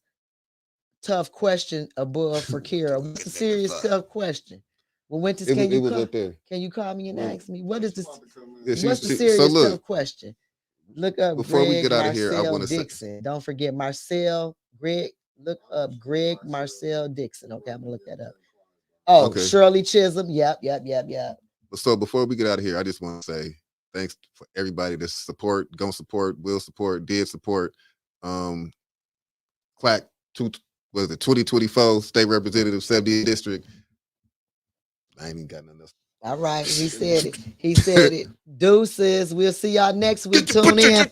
Speaker 2: tough question above for Kara. What's the serious tough question? Well, Winters, can you call me and ask me what is this? What's the serious tough question? Look up
Speaker 1: before we get out of here. I want to
Speaker 2: Dixon. Don't forget Marcel Greg. Look up Greg Marcel Dixon. Okay, I'm gonna look that up. Oh, okay. Shirley Chisholm. Yep.
Speaker 1: So before we get out of here, I just want to say Thanks for everybody that support, gonna support, will support, did support. Clack, was it 2024 state representative 70th district? I ain't even got nothing else.
Speaker 2: All right, he said it. He said it. Deuces. We'll see y'all next week. Tune in.